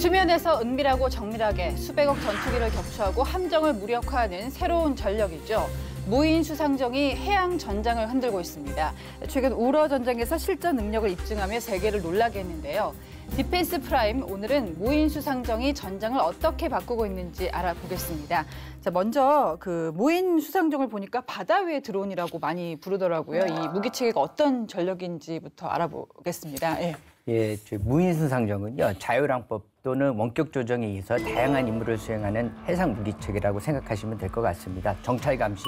수면에서 은밀하고 정밀하게 수백억 전투기를 격추하고 함정을 무력화하는 새로운 전력이죠. 무인 수상정이 해양 전장을 흔들고 있습니다. 최근 우러 전쟁에서 실전 능력을 입증하며 세계를 놀라게 했는데요. 디펜스 프라임, 오늘은 무인 수상정이 전장을 어떻게 바꾸고 있는지 알아보겠습니다. 자, 먼저 그 무인 수상정을 보니까 바다 위의 드론이라고 많이 부르더라고요. 이 무기체계가 어떤 전력인지부터 알아보겠습니다. 예, 무인 수상정은요, 자율항법 또는 원격 조정에 의해서 다양한 임무를 수행하는 해상 무기체계라고 생각하시면 될 것 같습니다. 정찰 감시,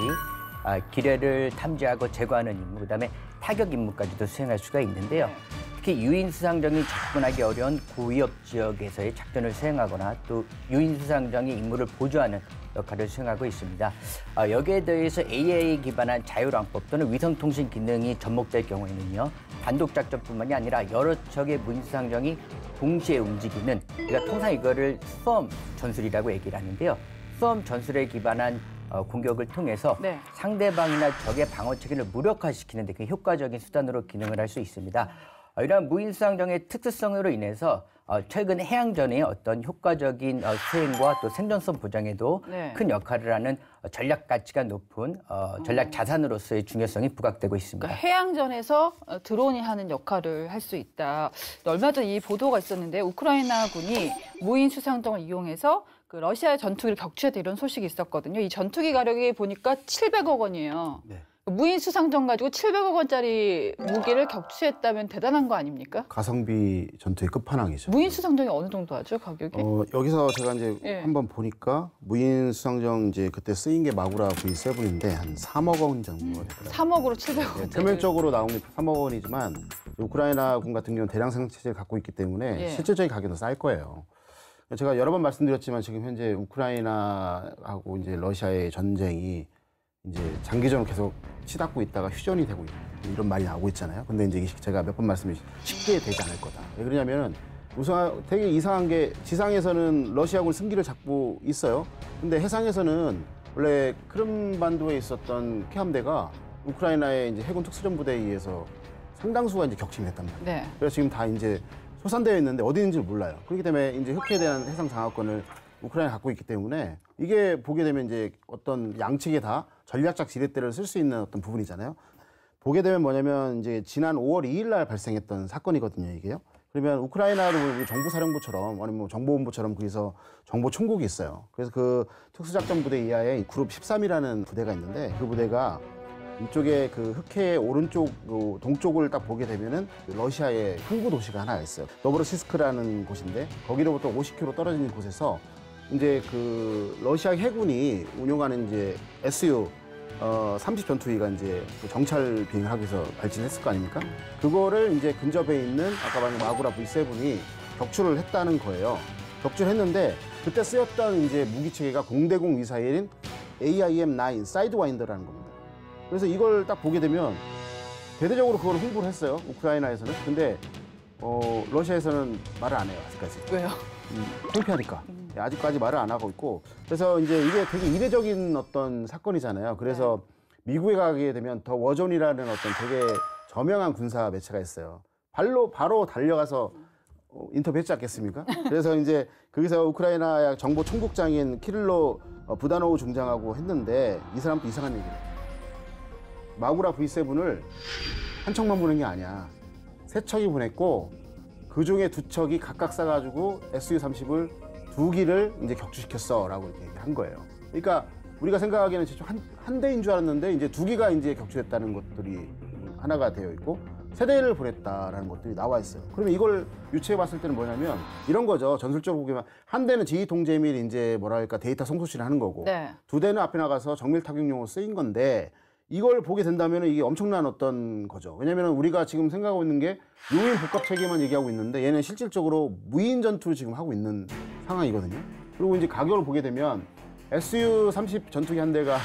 기뢰를 탐지하고 제거하는 임무, 그다음에 타격 임무까지도 수행할 수가 있는데요. 특히 유인 수상정이 접근하기 어려운 고위험 지역에서의 작전을 수행하거나 또 유인 수상정이 임무를 보조하는 역할을 수행하고 있습니다. 여기에 대해서 AI 기반한 자율항법 또는 위성통신 기능이 접목될 경우에는요, 단독 작전뿐만이 아니라 여러 척의 무인 수상정이 동시에 움직이는, 우리가 통상 이거를 스톰 전술이라고 얘기를 하는데요. 스톰 전술에 기반한 공격을 통해서 상대방이나 적의 방어 체계를 무력화시키는 데 효과적인 수단으로 기능을 할 수 있습니다. 이러한 무인 수상정의 특수성으로 인해서 최근 해양전의 어떤 효과적인 수행과 또 생존성 보장에도 큰 역할을 하는 전략 가치가 높은 전략 자산으로서의 중요성이 부각되고 있습니다. 그러니까 해양전에서 드론이 하는 역할을 할 수 있다. 얼마 전 이 보도가 있었는데 우크라이나군이 무인 수상정을 이용해서 그 러시아의 전투기를 격추했다 이런 소식이 있었거든요. 이 전투기 가격이 보니까 700억 원이에요. 무인 수상정 가지고 700억 원짜리 무기를 격추했다면 대단한 거 아닙니까? 가성비 전투의 끝판왕이죠. 무인 수상정이 어느 정도 하죠, 가격이? 여기서 제가 이제 한번 보니까 무인 수상정 이제 그때 쓰인 게 마구라 V7인데 한 3억 원 정도가 되더라고요. 3억으로 700억 원. 표면적으로 나온 게 3억 원이지만 우크라이나군 같은 경우는 대량 생산 체제를 갖고 있기 때문에 실질적인 가격은 더 쌀 거예요. 제가 여러 번 말씀드렸지만 지금 현재 우크라이나하고 이제 러시아의 전쟁이 이제 장기전으로 계속 치닫고 있다가 휴전이 되고 있는 이런 말이 나오고 있잖아요. 근데 이제 제가 몇 번 말씀드린 쉽게 되지 않을 거다. 왜 그러냐면은 우선 되게 이상한 게 지상에서는 러시아군 승기를 잡고 있어요. 근데 해상에서는 원래 크림반도에 있었던 함대가 우크라이나의 이제 해군 특수전부대에 의해서 상당수가 이제 격침됐단 말이에요. 그래서 지금 다 이제 소산되어 있는데 어디 있는지 몰라요. 그렇기 때문에 이제 흑해에 대한 해상 장악권을 우크라이나가 갖고 있기 때문에 이게 보게 되면 이제 어떤 양측에 다 전략적 지렛대를 쓸 수 있는 어떤 부분이잖아요. 보게 되면 뭐냐면 이제 지난 5월 2일 날 발생했던 사건이거든요, 이게요. 그러면 우크라이나로 우리 정부사령부처럼 아니면 뭐 정보본부처럼 거기서 정보 총국이 있어요. 그래서 그 특수작전부대 이하의 그룹 13이라는 부대가 있는데 그 부대가 이쪽에 그 흑해 오른쪽 동쪽을 딱 보게 되면은 러시아의 항구 도시가 하나 있어요. 노브로시스크라는 곳인데 거기로부터 50km 떨어진 곳에서 이제 그 러시아 해군이 운용하는 이제 SU-30 전투기가 이제 그 정찰 비행을 하기 위해서 발진했을 거 아닙니까? 그거를 이제 근접해 있는 아까 말한 마구라 V7이 격추를 했다는 거예요. 격추를 했는데 그때 쓰였던 이제 무기 체계가 공대공 미사일인 AIM-9 사이드와인더라는 겁니다. 그래서 이걸 딱 보게 되면 대대적으로 그걸 홍보를 했어요. 우크라이나에서는. 근데 러시아에서는 말을 안 해요, 아직까지. 왜요? 창피하니까. 아직까지 말을 안 하고 있고. 그래서 이제 이게 되게 이례적인 어떤 사건이잖아요. 그래서 미국에 가게 되면 더 워존이라는 어떤 되게 저명한 군사 매체가 있어요. 바로 달려가서 인터뷰했지 않겠습니까? 그래서 이제 거기서 우크라이나 정보 총국장인 키릴로 부다노우 중장하고 했는데 이 사람도 이상한 얘기를 해요. 마구라 V7을 한 척만 보낸 게 아니야. 3척이 보냈고 그 중에 2척이 각각 싸가지고 SU-30을 2기를 이제 격추시켰어 라고 이렇게 한 거예요. 그러니까 우리가 생각하기에는 한 대인 줄 알았는데 이제 2기가 이제 격추됐다는 것들이 하나가 되어 있고 3대를 보냈다라는 것들이 나와 있어요. 그러면 이걸 유추해 봤을 때는 뭐냐면 이런 거죠. 전술적으로 보면 한 대는 지휘 통제 및 이제 뭐랄까 데이터 송수신을 하는 거고 2대는 앞에 나가서 정밀 타격용으로 쓰인 건데 이걸 보게 된다면 이게 엄청난 어떤 거죠. 왜냐면 우리가 지금 생각하고 있는 게 요인 복합 체계만 얘기하고 있는데 얘는 실질적으로 무인 전투를 지금 하고 있는 상황이거든요. 그리고 이제 가격을 보게 되면 SU-30 전투기 한 대가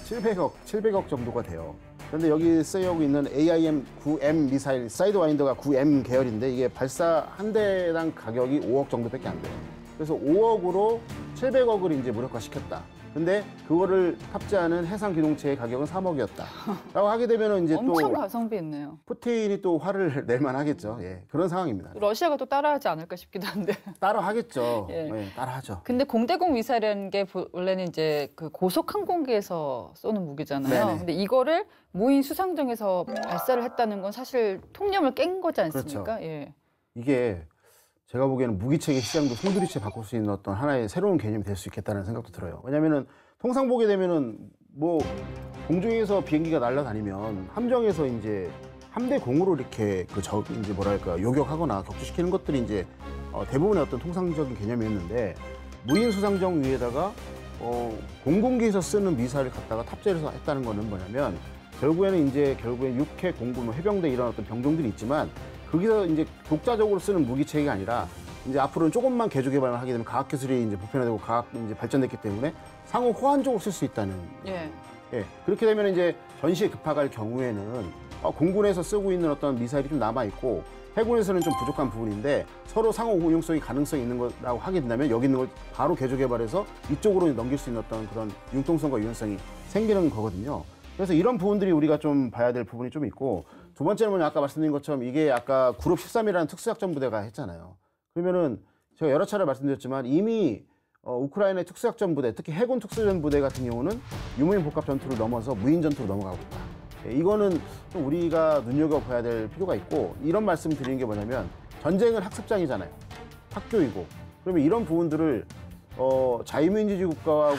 700억 정도가 돼요. 그런데 여기 쓰여오고 있는 AIM-9M 미사일 사이드와인더가 9M 계열인데 이게 발사 한 대당 가격이 5억 정도밖에 안 돼요. 그래서 5억으로 700억을 이제 무력화시켰다. 근데 그거를 탑재하는 해상 기동체의 가격은 3억이었다. 라고 하게 되면은 이제 또 엄청 가성비 있네요. 푸틴이 또 화를 낼 만하겠죠. 예, 그런 상황입니다. 러시아가 또 따라하지 않을까 싶기도 한데. 따라 하겠죠. 예. 예, 따라 하죠. 근데 공대공 미사일이라는 게 원래는 이제 그 고속 항공기에서 쏘는 무기잖아요. 네네. 근데 이거를 무인 수상정에서 발사를 했다는 건 사실 통념을 깬 거지 않습니까? 그렇죠. 예. 이게 제가 보기에는 무기체계 시장도 송두리째 바꿀 수 있는 어떤 하나의 새로운 개념이 될 수 있겠다는 생각도 들어요. 왜냐면은 통상 보게 되면은 뭐 공중에서 비행기가 날아다니면 함정에서 이제 함대 공으로 이렇게 이제 뭐랄까 요격하거나 격추시키는 것들이 이제 대부분의 어떤 통상적인 개념이었는데 무인 수상정 위에다가 공군기에서 쓰는 미사일을 갖다가 탑재해서 했다는 거는 뭐냐면 결국엔 육해 공군 뭐 해병대 이런 어떤 병종들이 있지만 거기서 이제 독자적으로 쓰는 무기 체계가 아니라 이제 앞으로는 조금만 개조 개발을 하게 되면 과학 기술이 이제 보편화되고 과학 이제 발전됐기 때문에 상호 호환적으로 쓸 수 있다는. 예. 예. 그렇게 되면 이제 전시에 급박할 경우에는 공군에서 쓰고 있는 어떤 미사일이 좀 남아 있고 해군에서는 좀 부족한 부분인데 서로 상호 운용성이 가능성이 있는 거라고 하게 된다면 여기 있는 걸 바로 개조 개발해서 이쪽으로 넘길 수 있는 어떤 그런 융통성과 유연성이 생기는 거거든요. 그래서 이런 부분들이 우리가 좀 봐야 될 부분이 좀 있고 두 번째는 아까 말씀드린 것처럼 이게 아까 그룹 13이라는 특수작전부대가 했잖아요. 그러면은 제가 여러 차례 말씀드렸지만 이미 우크라이나의 특수작전부대, 특히 해군 특수전부대 같은 경우는 유무인 복합 전투를 넘어서 무인 전투로 넘어가고 있다. 이거는 좀 우리가 눈여겨봐야 될 필요가 있고 이런 말씀 드리는 게 뭐냐면 전쟁은 학습장이잖아요. 학교이고. 그러면 이런 부분들을 자유민주주의 국가하고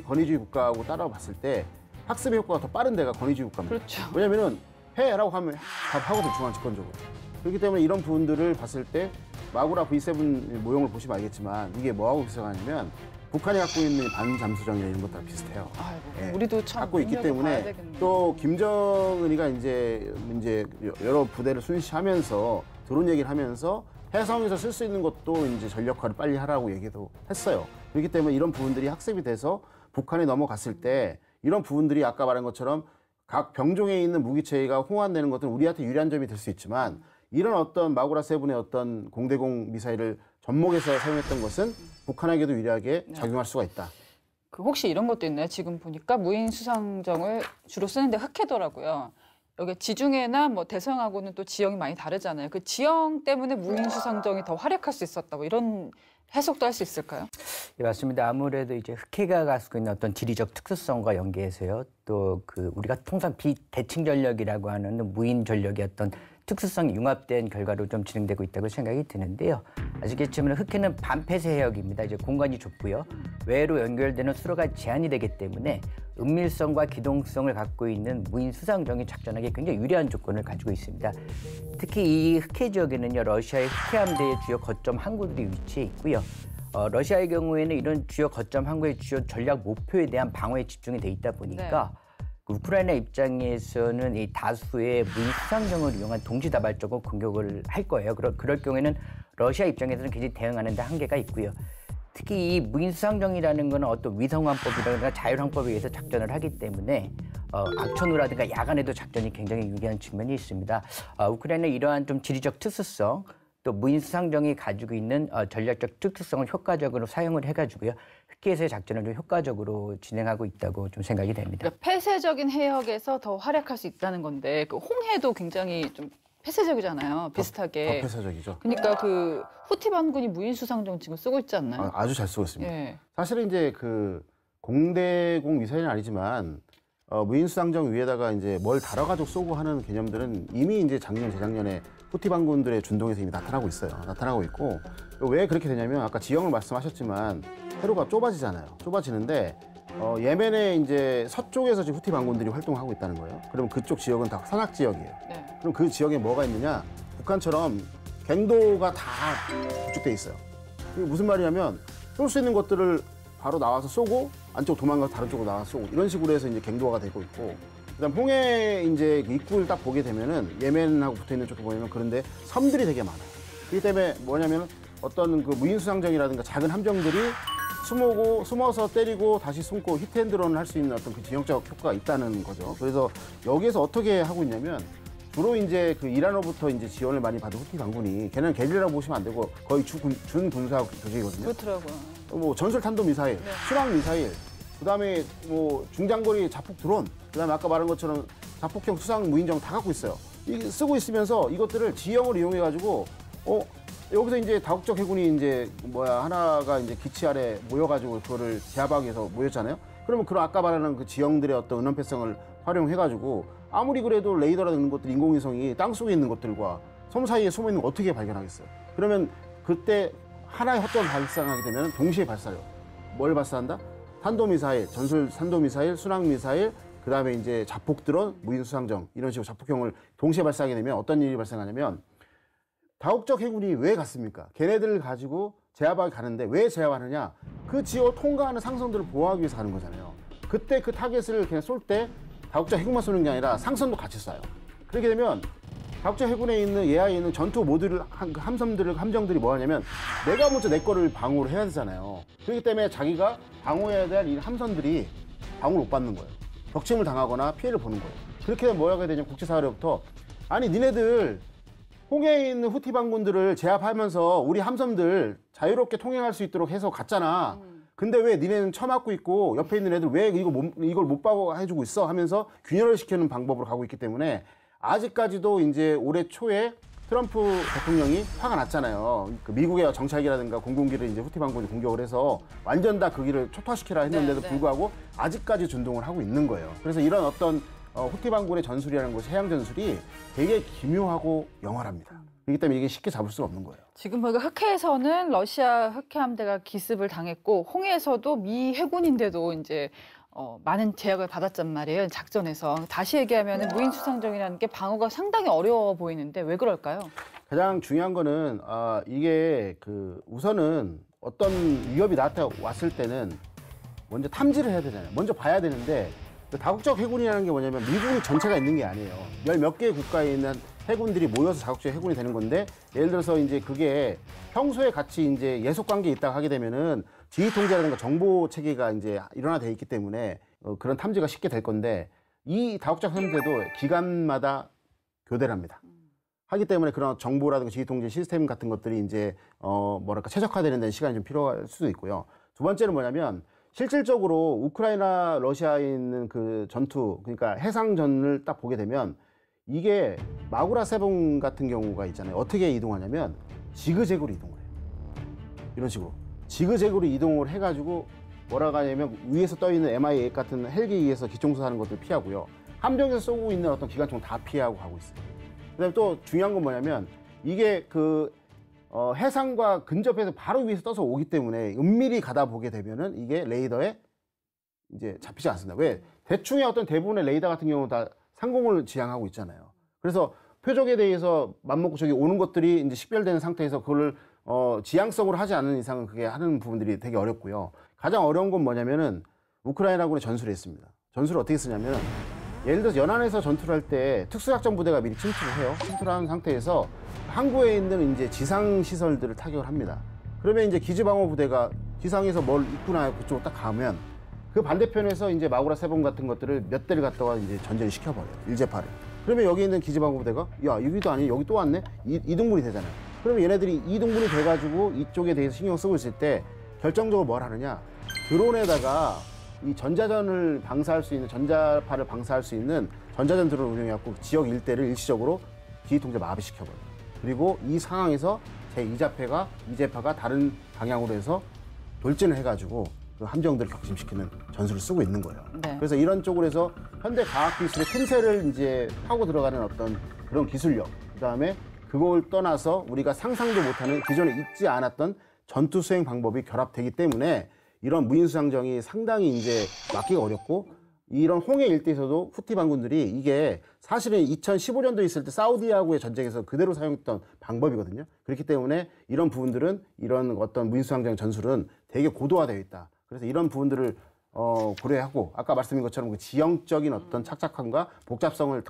권위주의 국가하고 따라봤을 때 학습의 효과가 더 빠른 데가 권위주의 국가입니다. 그렇죠. 왜냐면은 해라고 하면 답하거든 중앙 집권적으로. 그렇기 때문에 이런 부분들을 봤을 때 마구라 V7 모형을 보시면 알겠지만 이게 뭐하고 비슷하냐면 북한이 갖고 있는 반잠수정이나 이런 것들랑 비슷해요. 아이고, 예. 우리도 참 갖고 있기 때문에 또 김정은이가 이제 여러 부대를 순시하면서 드론 얘기를 하면서 해상에서 쓸 수 있는 것도 이제 전력화를 빨리 하라고 얘기도 했어요. 그렇기 때문에 이런 부분들이 학습이 돼서 북한에 넘어갔을 때 이런 부분들이 아까 말한 것처럼 각 병종에 있는 무기체계가 호환되는 것들은 우리한테 유리한 점이 될 수 있지만 이런 어떤 마구라 세븐의 어떤 공대공 미사일을 접목해서 사용했던 것은 북한에게도 유리하게 작용할 수가 있다. 그 혹시 이런 것도 있나요? 지금 보니까 무인 수상정을 주로 쓰는데 흑해더라고요. 여기 지중해나 뭐 대서양하고는 또 지형이 많이 다르잖아요. 그 지형 때문에 무인 수상정이 더 활약할 수 있었다. 뭐 이런 해석도 할 수 있을까요? 예, 맞습니다. 아무래도 이제 흑해가 가지고 있는 어떤 지리적 특수성과 연계해서요. 또 그 우리가 통상 비대칭 전력이라고 하는 무인 전력의 어떤 특수성이 융합된 결과로 좀 진행되고 있다고 생각이 드는데요. 아시겠지만 흑해는 반폐쇄 해역입니다. 이제 공간이 좁고요. 외로 연결되는 수로가 제한이 되기 때문에 은밀성과 기동성을 갖고 있는 무인 수상정이 작전하기에 굉장히 유리한 조건을 가지고 있습니다. 특히 이 흑해 지역에는요, 러시아의 흑해 함대의 주요 거점 항구들이 위치해 있고요. 러시아의 경우에는 이런 주요 거점 항구의 주요 전략 목표에 대한 방어에 집중이 돼 있다 보니까 우크라이나 입장에서는 이 다수의 무인 수상정을 이용한 동시다발적으로 공격을 할 거예요. 그럴 경우에는 러시아 입장에서는 굉장히 대응하는 데 한계가 있고요. 특히 이 무인 수상정이라는 것은 어떤 위성화법이라든가 자율항법에 의해서 작전을 하기 때문에 악천후라든가 야간에도 작전이 굉장히 유리한 측면이 있습니다. 우크라이나는 이러한 좀 지리적 특수성 또 무인 수상정이 가지고 있는 전략적 특수성을 효과적으로 사용을 해가지고요. 흑해에서의 작전을 좀 효과적으로 진행하고 있다고 좀 생각이 됩니다. 그러니까 폐쇄적인 해역에서 더 활약할 수 있다는 건데 그 홍해도 굉장히 좀 폐쇄적이잖아요. 비슷하게. 더 폐쇄적이죠. 그러니까 그 후티 반군이 무인 수상정 지금 쓰고 있지 않나요? 아주 잘 쓰고 있습니다. 예. 사실은 이제 그 공대공 미사일은 아니지만 무인 수상정 위에다가 이제 뭘 달아가지고 쏘고 하는 개념들은 이미 이제 작년 재작년에 후티 반군들의 준동에서 이미 나타나고 있어요. 나타나고 있고 왜 그렇게 되냐면 아까 지형을 말씀하셨지만 세로가 좁아지잖아요. 좁아지는데 예멘의 이제 서쪽에서 지금 후티 반군들이 활동하고 있다는 거예요. 그러면 그쪽 지역은 다 산악 지역이에요. 네. 그럼 그 지역에 뭐가 있느냐? 북한처럼 갱도가 다 구축돼 있어요. 이게 무슨 말이냐면 쏠 수 있는 것들을 바로 나와서 쏘고 안쪽 도망가서 다른 쪽으로 나와서 쏘고 이런 식으로 해서 이제 갱도화가 되고 있고 그다음 홍해 이제 입구를 딱 보게 되면은 예멘하고 붙어 있는 쪽을 보면 그런데 섬들이 되게 많아요. 그렇기 때문에 뭐냐면 어떤 그 무인 수상정이라든가 작은 함정들이 숨어서 때리고 다시 숨고 히트앤드런을 할 수 있는 어떤 그 지형적 효과가 있다는 거죠. 그래서 여기에서 어떻게 하고 있냐면 주로 이제 그 이란으로부터 이제 지원을 많이 받은 후티 반군이 걔는 게릴라라고 보시면 안 되고 거의 준 군사 조직이거든요. 그렇더라고요. 뭐 전술 탄도 미사일, 순항 미사일, 그다음에 뭐 중장거리 자폭 드론, 그다음에 아까 말한 것처럼 자폭형 수상 무인정 다 갖고 있어요. 이 쓰고 있으면서 이것들을 지형을 이용해 가지고 여기서 이제 다국적 해군이 이제 하나가 이제 기치 아래 모여가지고 그거를 제압하기 위해서 모였잖아요. 그러면 그런 아까 말하는 그 지형들의 어떤 은원패성을 활용해가지고 아무리 그래도 레이더라는 이런 것들, 인공위성이 땅속에 있는 것들과 섬 사이에 숨어 있는 거 어떻게 발견하겠어요? 그러면 그때 하나의 헛점을 발생하게 되면 동시에 발사해요. 뭘 발사한다? 탄도미사일, 전술 탄도미사일, 순항미사일, 그 다음에 이제 자폭 드론, 무인수상정 이런 식으로 자폭형을 동시에 발사하게 되면 어떤 일이 발생하냐면 다국적 해군이 왜 갔습니까? 걔네들을 가지고 제압하게 가는데 왜 제압하느냐? 그 지역을 통과하는 상선들을 보호하기 위해서 가는 거잖아요. 그때 그 타겟을 그냥 쏠 때 다국적 해군만 쏘는 게 아니라 상선도 같이 쏴요. 그렇게 되면 다국적 해군에 있는 예하에 있는 전투 모듈 함정들이 뭐 하냐면 내가 먼저 내 거를 방어를 해야 되잖아요. 그렇기 때문에 자기가 방어해야 될 이 함선들이 방어를 못 받는 거예요. 격침을 당하거나 피해를 보는 거예요. 그렇게 되면 뭐가 되냐면 국제사회로부터 아니 니네들 홍해에 있는 후티 반군들을 제압하면서 우리 함선들 자유롭게 통행할 수 있도록 해서 갔잖아. 근데 왜 니네는 처맞고 있고 옆에 있는 애들 왜 이걸 못 방어해주고 있어 하면서 균열을 시키는 방법으로 가고 있기 때문에 아직까지도 이제 올해 초에 트럼프 대통령이 화가 났잖아요. 그 미국의 정찰기라든가 공군기를 이제 후티 반군이 공격을 해서 완전 다 그 길을 초토화시키라 했는데도 불구하고 아직까지 준동을 하고 있는 거예요. 그래서 이런 어떤 후티 반군의 전술이라는 것이 해양 전술이 되게 기묘하고 영활합니다. 그렇기 때문에 이게 쉽게 잡을 수가 없는 거예요. 지금 보니까 흑해에서는 러시아 흑해 함대가 기습을 당했고 홍해에서도 미 해군인데도 이제 많은 제약을 받았단 말이에요. 작전에서. 다시 얘기하면 무인 수상정이라는 게 방어가 상당히 어려워 보이는데 왜 그럴까요? 가장 중요한 거는 이게 우선은 어떤 위협이 나타났을 때는 먼저 탐지를 해야 되잖아요. 먼저 봐야 되는데 다국적 해군이라는 게 뭐냐면 미국이 전체가 있는 게 아니에요. 열 몇 개의 국가에 있는 해군들이 모여서 다국적 해군이 되는 건데 예를 들어서 이제 그게 평소에 같이 이제 예속 관계에 있다가 하게 되면은 지휘 통제라든가 정보 체계가 이제 일원화돼 있기 때문에 그런 탐지가 쉽게 될 건데 이 다국적 함대도 기간마다 교대를 합니다. 하기 때문에 그런 정보라든가 지휘 통제 시스템 같은 것들이 이제 최적화되는 데는 시간이 좀 필요할 수도 있고요. 두 번째는 뭐냐면 실질적으로 우크라이나 러시아에 있는 그 전투 그러니까 해상전을 딱 보게 되면 이게 마구라 세븐 같은 경우가 있잖아요. 어떻게 이동하냐면 지그재그로 이동을 해요. 이런 식으로 지그재그로 이동을 해가지고 뭐라고 하냐면 위에서 떠 있는 MI8 같은 헬기 위에서 기총수사하는 것들 피하고요. 함정에서 쏘고 있는 어떤 기관총 다 피하고 가고 있어요. 그다음에 또 중요한 건 뭐냐면 이게 해상과 근접해서 바로 위에서 떠서 오기 때문에 은밀히 가다 보게 되면은 이게 레이더에 이제 잡히지 않습니다. 왜? 대충의 어떤 대부분의 레이더 같은 경우는 다 상공을 지향하고 있잖아요. 그래서 표적에 대해서 맘먹고 저기 오는 것들이 이제 식별되는 상태에서 그걸 지향성으로 하지 않는 이상은 그게 하는 부분들이 되게 어렵고요. 가장 어려운 건 뭐냐면은 우크라이나군의 전술이 있습니다. 전술을 어떻게 쓰냐면은 예를 들어서 연안에서 전투를 할 때 특수작전 부대가 미리 침투를 해요. 침투를 한 상태에서 항구에 있는 이제 지상 시설들을 타격을 합니다. 그러면 이제 기지방어 부대가 기상에서 뭘 있구나 그쪽으로 딱 가면 그 반대편에서 이제 마구라 세븐 같은 것들을 몇 대를 갖다가 이제 전제를 시켜버려요. 일제파를. 그러면 여기 있는 기지방어 부대가 야 여기도 아니 여기 또 왔네 이동분이 되잖아요. 그러면 얘네들이 이동분이 돼가지고 이쪽에 대해서 신경 쓰고 있을 때 결정적으로 뭘 하느냐 드론에다가 이 전자전을 방사할 수 있는 전자파를 방사할 수 있는 전자전 드론을 운영해갖고 지역 일대를 일시적으로 지휘 통제 마비시켜버려요. 그리고 이 상황에서 제2자파가 다른 방향으로 해서 돌진을 해가지고 그 함정들을 격침시키는 전술을 쓰고 있는 거예요. 네. 그래서 이런 쪽으로 해서 현대 과학 기술의 틈새를 이제 파고 들어가는 어떤 그런 기술력, 그다음에 그걸 떠나서 우리가 상상도 못하는 기존에 있지 않았던 전투 수행 방법이 결합되기 때문에 이런 무인수상정이 상당히 이제 막기가 어렵고 이런 홍해 일대에서도 후티 반군들이 이게 사실은 2015년도에 있을 때 사우디하고의 전쟁에서 그대로 사용했던 방법이거든요. 그렇기 때문에 이런 부분들은 이런 어떤 무인수상정 전술은 되게 고도화되어 있다. 그래서 이런 부분들을 고려하고 아까 말씀드린 것처럼 그 지형적인 어떤 착착함과 복잡성을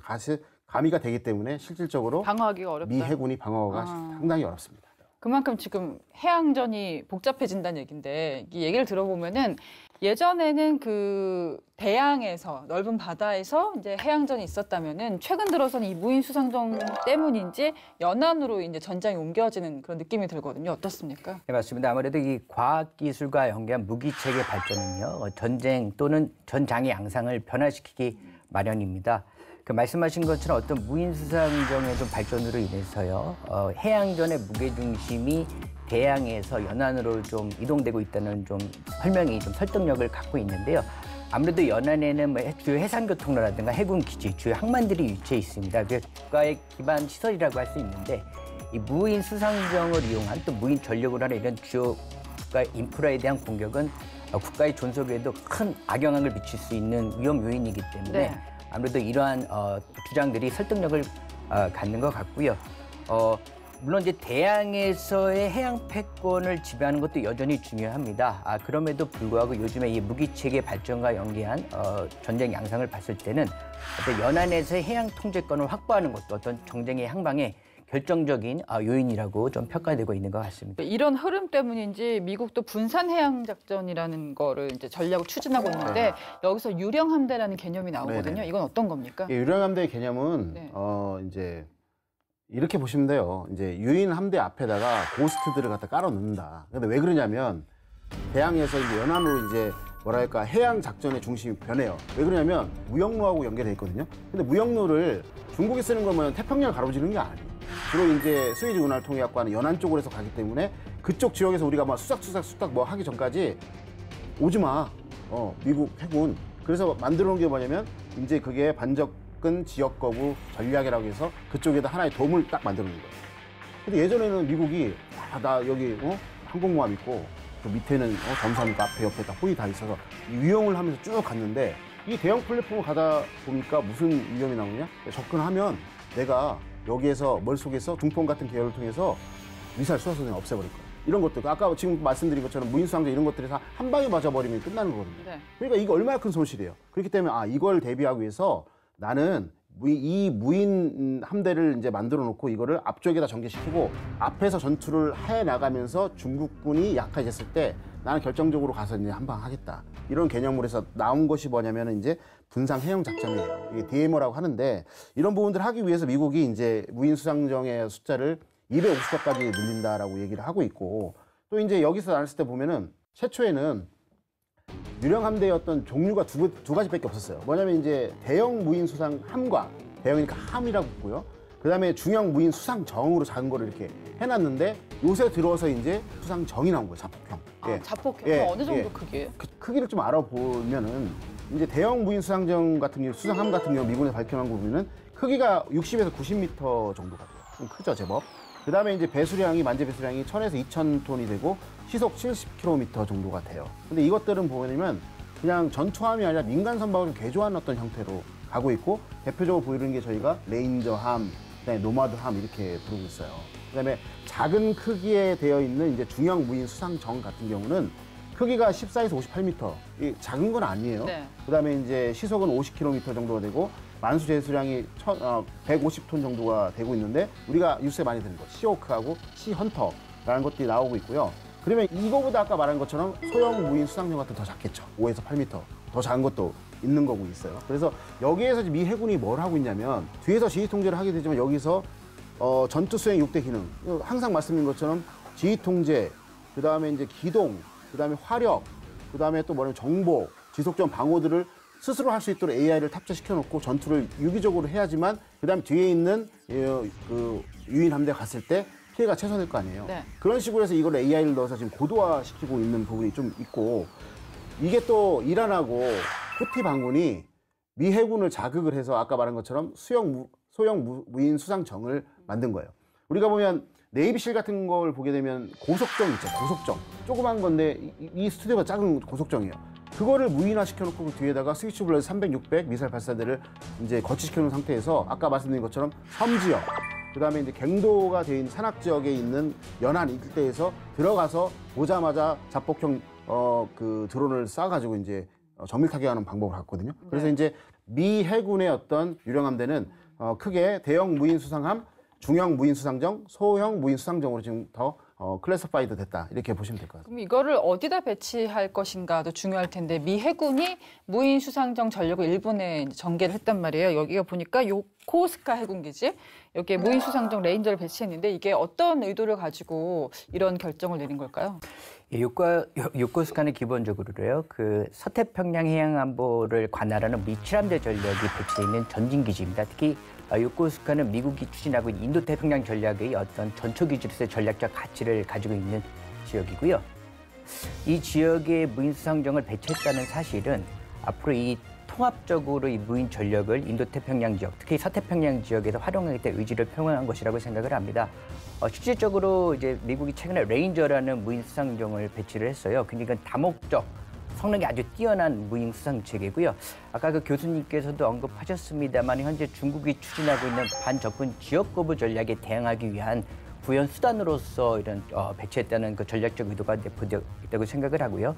가미가 되기 때문에 실질적으로 방어하기가 어렵다. 미 해군이 방어가 상당히 어렵습니다. 그만큼 지금 해양전이 복잡해진다는 얘기인데 이 얘기를 들어보면은 예전에는 그 대양에서 넓은 바다에서 이제 해양전이 있었다면은 최근 들어서는 이 무인 수상정 때문인지 연안으로 이제 전장이 옮겨지는 그런 느낌이 들거든요. 어떻습니까? 네, 맞습니다. 아무래도 이 과학 기술과 연계한 무기 체계 발전은요, 전쟁 또는 전장의 양상을 변화시키기 마련입니다. 그 말씀하신 것처럼 어떤 무인 수상정의 좀 발전으로 인해서요, 해양전의 무게 중심이 대양에서 연안으로 좀 이동되고 있다는 좀 설명이 좀 설득력을 갖고 있는데요. 아무래도 연안에는 뭐 주요 해상교통로라든가 해군 기지, 주요 항만들이 위치해 있습니다. 그 국가의 기반 시설이라고 할 수 있는데 이 무인 수상정을 이용한 또 무인 전력으로 하는 이런 주요 국가 인프라에 대한 공격은 국가의 존속에도 큰 악영향을 미칠 수 있는 위험 요인이기 때문에 네. 아무래도 이러한 주장들이 설득력을 갖는 것 같고요. 물론 이제 대양에서의 해양 패권을 지배하는 것도 여전히 중요합니다. 그럼에도 불구하고 요즘에 이 무기 체계 발전과 연계한 전쟁 양상을 봤을 때는 어떤 연안에서의 해양 통제권을 확보하는 것도 어떤 정쟁의 향방에 결정적인 요인이라고 좀 평가되고 있는 것 같습니다. 이런 흐름 때문인지 미국도 분산 해양 작전이라는 거를 이제 전략을 추진하고 있는데 여기서 유령 함대라는 개념이 나오거든요. 네네. 이건 어떤 겁니까? 예, 유령 함대의 개념은 네. 이제 이렇게 보시면 돼요. 이제 유인 함대 앞에다가 고스트들을 갖다 깔아 놓는다. 근데 왜 그러냐면 대양에서 이제 연안으로 이제 뭐랄까 해양 작전의 중심이 변해요. 왜 그러냐면 무역로하고 연결돼 있거든요. 근데 무역로를 중국이 쓰는 거면 태평양을 가로지르는 게 아니에요. 주로 이제 스웨즈 운하를 통해 갖고 하는 연안 쪽으로 해서 가기 때문에 그쪽 지역에서 우리가 막 수삭 뭐 하기 전까지 오지 마. 미국 해군. 그래서 만들어 놓은 게 뭐냐면 이제 그게 반접근 지역 거부 전략이라고 해서 그쪽에다 하나의 돔을 딱 만들어 놓은 거예요. 근데 예전에는 미국이 나 여기 항공모함 있고 그 밑에는 잠수함 있고 앞에 옆에 다 호위 다 있어서 유영을 하면서 쭉 갔는데 이 대형 플랫폼을 가다 보니까 무슨 위험이 나오냐? 접근하면 내가 여기에서 머릿속에서 중폰 같은 계열을 통해서 미사일 쏘아서 그냥 없애버릴 거예요. 이런 것들 아까 지금 말씀드린 것처럼 무인수상자 이런 것들에서 한 방에 맞아버리면 끝나는 거거든요. 네. 그러니까 이거 얼마나 큰 손실이에요. 그렇기 때문에 이걸 대비하기 위해서 나는 이 무인 함대를 이제 만들어 놓고 이거를 앞쪽에다 전개시키고 앞에서 전투를 해 나가면서 중국군이 약해졌을 때 나는 결정적으로 가서 이제 한 방 하겠다. 이런 개념으로 해서 나온 것이 뭐냐면은 이제 분산 해양 작전이에요. 이게 DMO라고 하는데 이런 부분들을 하기 위해서 미국이 이제 무인 수상정의 숫자를 250가까지 늘린다라고 얘기를 하고 있고 또 이제 여기서 나눴을 때 보면은 최초에는 유령 함대의 어떤 종류가 두 가지밖에 없었어요. 뭐냐면 이제 대형 무인 수상 함과 대형이니까 함이라고 있고요. 그 다음에 중형 무인 수상정으로 작은 거를 이렇게 해놨는데 요새 들어서 이제 수상정이 나온 거예요. 자폭형. 자폭형. 예, 어느 정도 예. 크기예요? 크기를 좀 알아보면은 이제 대형 무인 수상정 같은 경우 수상함 같은 경우 미군에 밝혀놓은 거 보면은 크기가 60에서 90m 정도가 돼요. 좀 크죠, 제법. 그 다음에 이제 배수량이 만재 배수량이 1000에서 2000톤이 되고 시속 70km 정도가 돼요. 근데 이것들은 보면 그냥 전투함이 아니라 민간 선박을 개조한 어떤 형태로 가고 있고 대표적으로 보이는 게 저희가 레인저함, 그다음에 노마드함 이렇게 부르고 있어요. 그다음에 작은 크기에 되어 있는 이제 중형 무인 수상정 같은 경우는 크기가 14에서 58m. 이 작은 건 아니에요. 네. 그다음에 이제 시속은 50km 정도가 되고 만수 제수량이 150톤 정도가 되고 있는데 우리가 뉴스에 많이 듣는 거 시호크하고 시헌터라는 것들이 나오고 있고요. 그러면 이거보다 아까 말한 것처럼 소형 무인 수상정 같은 더 작겠죠. 5에서 8m. 더 작은 것도 있는 거고 있어요. 그래서 여기에서 미 해군이 뭘 하고 있냐면 뒤에서 지휘 통제를 하게 되지만 여기서 전투 수행 6대 기능 항상 말씀드린 것처럼 지휘 통제, 그 다음에 이제 기동, 그 다음에 화력, 그 다음에 또 뭐냐면 정보, 지속적 방어들을 스스로 할 수 있도록 AI를 탑재시켜 놓고 전투를 유기적으로 해야지만 그 다음에 뒤에 있는 그 유인 함대가 갔을 때 피해가 최소화될 거 아니에요. 네. 그런 식으로 해서 이걸 AI를 넣어서 지금 고도화시키고 있는 부분이 좀 있고 이게 또 이란하고 후티 반군이 미 해군을 자극을 해서 아까 말한 것처럼 소형 무인 수상정을 만든 거예요. 우리가 보면 네이비실 같은 걸 보게 되면 고속정 있죠. 고속정. 조그만 건데 이 스튜디오가 작은 고속정이에요. 그거를 무인화 시켜놓고 그 뒤에다가 스위치블러드 300, 600 미사일 발사대를 이제 거치시켜놓은 상태에서 아까 말씀드린 것처럼 섬지역, 그 다음에 이제 갱도가 돼 있는 산악 지역에 있는 연안 일대에서 들어가서 오자마자 자폭형 그 드론을 쏴가지고 이제 정밀 타격하는 방법을 갖거든요. 그래서 이제 미 해군의 어떤 유령 함대는 크게 대형 무인 수상함, 중형 무인 수상정, 소형 무인 수상정으로 지금 더 클래시파이드 됐다 이렇게 보시면 될 것 같습니다. 그럼 이거를 어디다 배치할 것인가도 중요할 텐데 미 해군이 무인 수상정 전력을 일본에 이제 전개를 했단 말이에요. 여기가 보니까 요코스카 해군기지 여기에 무인 수상정 레인저를 배치했는데 이게 어떤 의도를 가지고 이런 결정을 내린 걸까요? 요코스카는 기본적으로요. 그 서태평양 해양 안보를 관할하는 미 7함대 전력이 배치되어 있는 전진 기지입니다. 특히 요코스카는 미국이 추진하고 있는 인도 태평양 전략의 어떤 전초 기지로서의 전략적 가치를 가지고 있는 지역이고요. 이 지역에 무인 수상정을 배치했다는 사실은 앞으로 이 통합적으로 이 무인 전력을 인도 태평양 지역, 특히 서태평양 지역에서 활용하겠다 의지를 표명한 것이라고 생각을 합니다. 실질적으로 이제 미국이 최근에 레인저라는 무인 수상정을 배치를 했어요. 그러니까 다목적 성능이 아주 뛰어난 무인 수상 체계고요. 아까 그 교수님께서도 언급하셨습니다만 현재 중국이 추진하고 있는 반접근 지역 거부 전략에 대응하기 위한 구현 수단으로서 이런 배치했다는 그 전략적 의도가 내포되어 있다고 생각을 하고요.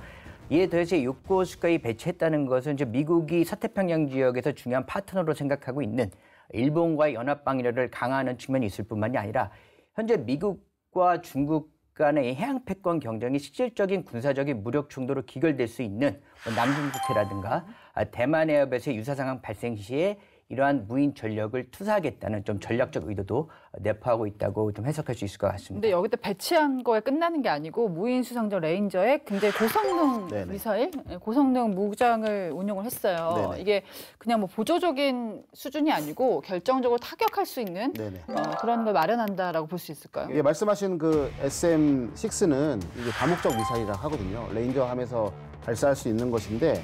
이에 더해서 요코스카에 배치했다는 것은 이제 미국이 서태평양 지역에서 중요한 파트너로 생각하고 있는 일본과의 연합 방위를 강화하는 측면이 있을 뿐만이 아니라 현재 미국과 중국 간의 해양 패권 경쟁이 실질적인 군사적인 무력 충돌로 기결될 수 있는 남중국해라든가 대만 해협에서의 유사 상황 발생 시에 이러한 무인 전력을 투사하겠다는 좀 전략적 의도도 내포하고 있다고 좀 해석할 수 있을 것 같습니다. 근데 여기다 배치한 거에 끝나는 게 아니고 무인 수상정 레인저에 굉장히 고성능 네네. 미사일, 고성능 무장을 운용을 했어요. 네네. 이게 그냥 뭐 보조적인 수준이 아니고 결정적으로 타격할 수 있는 네네. 그런 걸 마련한다라고 볼 수 있을까요? 예, 말씀하신 그 SM-6는 이게 다목적 미사일이라고 하거든요. 레인저 함에서 발사할 수 있는 것인데